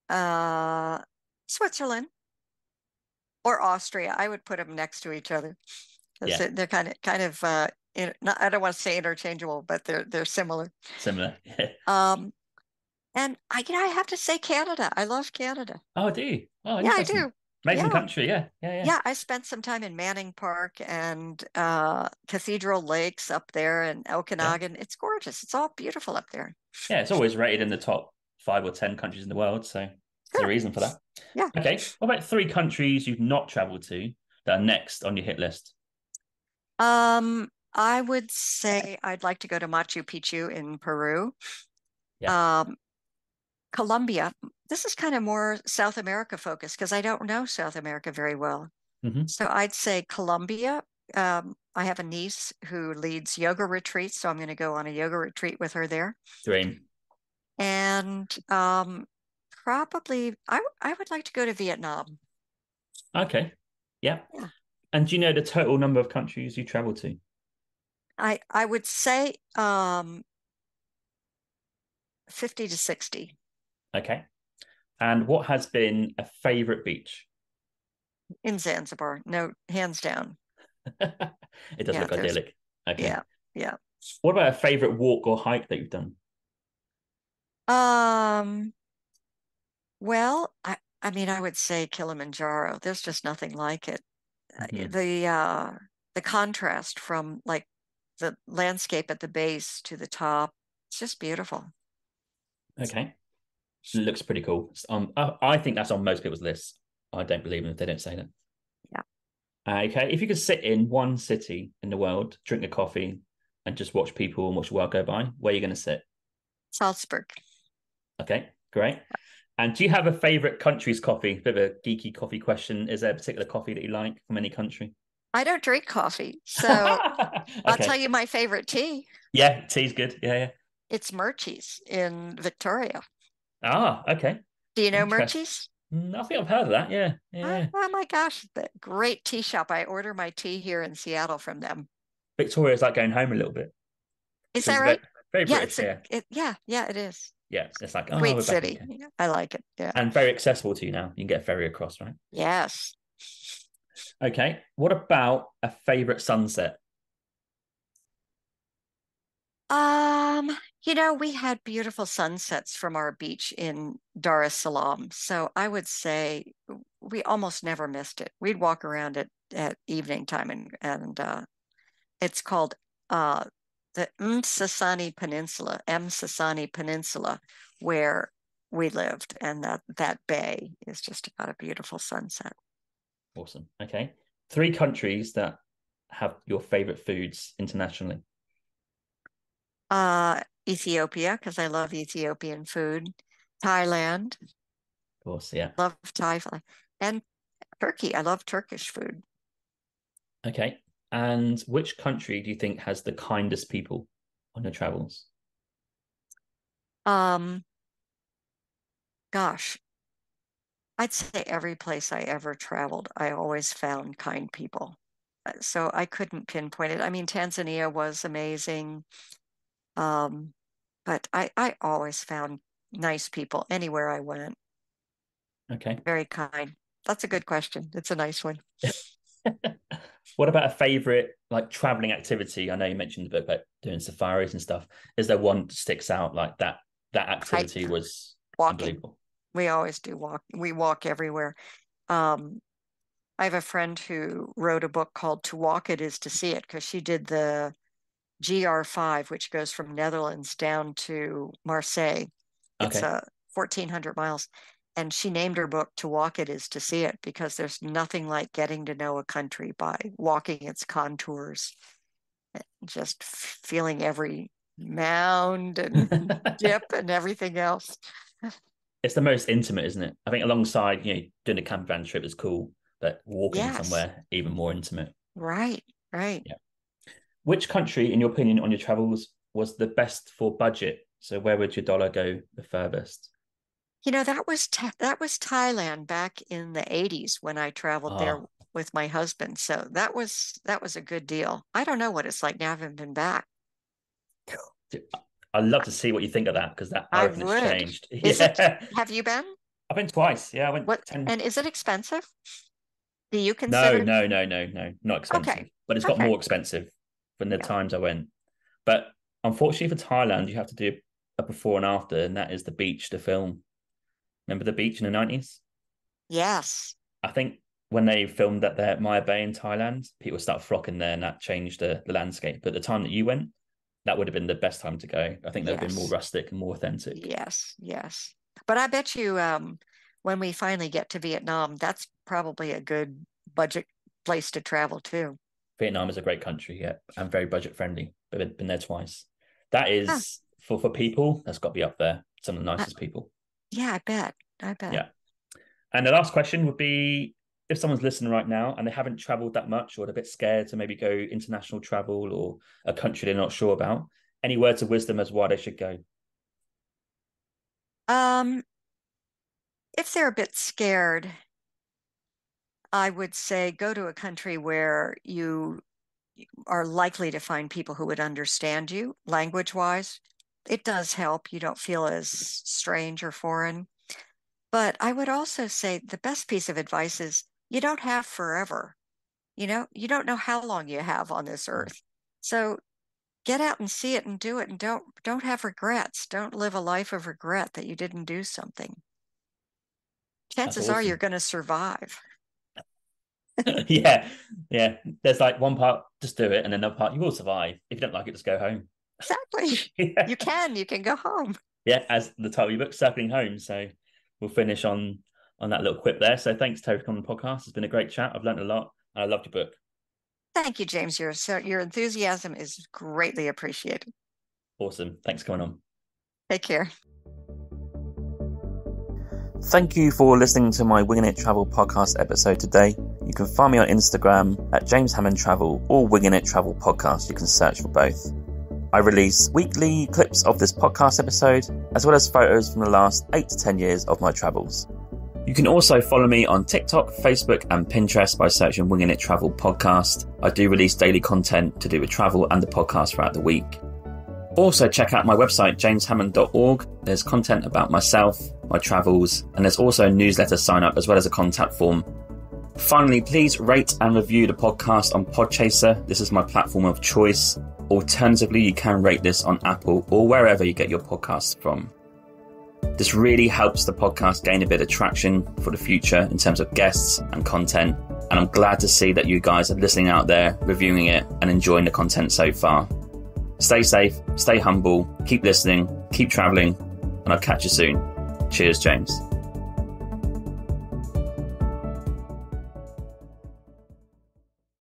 uh, Switzerland, or Austria. I would put them next to each other because Yeah, they're I don't want to say interchangeable, but they're similar. similar. Um, and I have to say Canada. I love Canada. Oh, I do. Oh, Yeah, I interesting. do. Amazing Yeah. country. Yeah, yeah, yeah. Yeah, I spent some time in Manning Park and Cathedral Lakes up there and Yeah. Okanagan. It's gorgeous. It's all beautiful up there. Yeah, it's always rated in the top 5 or 10 countries in the world. So there's a Sure. reason for that. Yeah. Okay. What about 3 countries you've not traveled to that are next on your hit list? I would say I'd like to go to Machu Picchu in Peru. Yeah. Um, Colombia. This is kind of more South America focused because I don't know South America very well. Hmm. So I'd say Colombia. I have a niece who leads yoga retreats, so I'm going to go on a yoga retreat with her there. Dream. And probably I would like to go to Vietnam. Okay. Yeah. Yeah. And do you know the total number of countries you traveled to? I would say 50 to 60 Okay. And what has been a favorite beach? in Zanzibar. No, hands down. It does Yeah, look idyllic. Okay. yeah, yeah. What about a favorite walk or hike that you've done? Um, well, I mean, I would say Kilimanjaro. There's just nothing like it. Hmm. The contrast from like the landscape at the base to the top, it's just beautiful. Okay. It looks pretty cool. I think that's on most people's lists. I don't believe them if they don't say that. Yeah. Okay. If you could sit in one city in the world, drink a coffee, and just watch people and watch the world go by, where are you going to sit? Salzburg. Okay. Great. And do you have a favorite country's coffee? Bit of a geeky coffee question. Is there a particular coffee that you like from any country? I don't drink coffee, so I'll tell Okay. you my favorite tea. Yeah, tea's good. Yeah, yeah. It's Murchie's in Victoria. Ah, okay. Do you know Interesting. Murchie's? I think I've heard of that. Yeah, Oh, yeah. oh my gosh, the great tea shop. I order my tea here in Seattle from them. Victoria's like going home a little bit Is that because right? Very Yeah, British, yeah. yeah, it is. Yeah, it's like, oh, Great we're back city. again. Yeah, I like it. Yeah. And very accessible to you now. You can get a ferry across, right? Yes. Okay. What about a favourite sunset? Um, we had beautiful sunsets from our beach in Dar es Salaam. So I would say we almost never missed it. We'd walk around at evening time and it's called uh the Msasani Peninsula, where we lived, and that bay is just about a beautiful sunset. Awesome. Okay. 3 countries that have your favourite foods internationally. Ethiopia, because I love Ethiopian food. Thailand, Of course, yeah. love Thai food. And Turkey, I love Turkish food. Okay. And which country do you think has the kindest people on your travels? Um, Gosh, I'd say every place I ever traveled, I always found kind people. So I couldn't pinpoint it. I mean, Tanzania was amazing. Um, but I always found nice people anywhere I went. Okay. Very kind. That's a good question. It's a nice one. What about a favorite like traveling activity? I know you mentioned the book about doing safaris and stuff. Is there one that sticks out like that activity Hike, was walking. unbelievable? We always do walk. We walk everywhere. Um, I have a friend who wrote a book called To Walk It Is to See It, because she did the GR5, which goes from Netherlands down to Marseille. It's Okay. 1,400 miles. And she named her book To Walk It Is to See It, because there's nothing like getting to know a country by walking its contours, just feeling every mound and dip and everything else. It's the most intimate, isn't it? I think alongside, doing a camper van trip is cool, but walking Yes, somewhere even more intimate. right, right. Yeah. Which country, in your opinion, on your travels was the best for budget? So where would your dollar go the furthest? That was Thailand back in the 80s when I traveled there Oh, with my husband. So that was a good deal. I don't know what it's like now. I haven't been back. I'd love to see what you think of that because I I reckon it's would. changed. Is it, Yeah. have you been? I've been twice. Yeah, I went What, 10. and is it expensive? Do you No, consider? no, no, no, no, not expensive. Okay. But it's got Okay. more expensive than the Yeah. times I went. But unfortunately for Thailand, you have to do a before and after, and that is the beach to film. Remember the beach in the 90s? Yes. I think when they filmed that there at Maya Bay in Thailand, people started flocking there and that changed the landscape. But the time that you went, that would have been the best time to go. I think that would have been more Yes. rustic and more authentic. Yes. Yes. But I bet you when we finally get to Vietnam, that's probably a good budget place to travel too. Vietnam is a great country, yeah, and very budget friendly. I've been there twice. That Huh. is for people, that's got to be up there. Some of the I, nicest people. yeah, I bet. I bet. Yeah. And the last question would be if someone's listening right now and they haven't traveled that much or they're a bit scared to maybe go international travel or a country they're not sure about, any words of wisdom as why they should go? Um, if they're a bit scared, I would say go to a country where you are likely to find people who would understand you language wise. It does help. You don't feel as strange or foreign. But I would also say the best piece of advice is you don't have forever. You don't know how long you have on this earth. So get out and see it and do it, and don't have regrets. Don't live a life of regret that you didn't do something. That's Chances are you're awesome. going to survive. Yeah. Yeah. There's like one part, just do it. And another part, you will survive. If you don't like it, just go home. Exactly. Yeah. You can go home. Yeah, as the title of your book, Circling Home. So we'll finish on that little quip there. So thanks, Terry, for coming on the podcast. It's been a great chat. I've learned a lot and I loved your book. Thank you, James. Your enthusiasm is greatly appreciated. Awesome. Thanks for coming on. Take care. Thank you for listening to my Winging It Travel podcast episode today. You can find me on Instagram at James Hammond Travel or Winging It Travel Podcast. You can search for both. I release weekly clips of this podcast episode, as well as photos from the last 8 to 10 years of my travels. You can also follow me on TikTok, Facebook and Pinterest by searching Winging It Travel Podcast. I do release daily content to do with travel and the podcast throughout the week. Also, check out my website, jameshammond.org. There's content about myself, my travels, and there's also a newsletter sign up as well as a contact form. Finally, please rate and review the podcast on Podchaser. This is my platform of choice. Alternatively, you can rate this on Apple or wherever you get your podcasts from. This really helps the podcast gain a bit of traction for the future in terms of guests and content. And I'm glad to see that you guys are listening out there, reviewing it and enjoying the content so far. Stay safe, stay humble, keep listening, keep traveling, and I'll catch you soon. Cheers, James.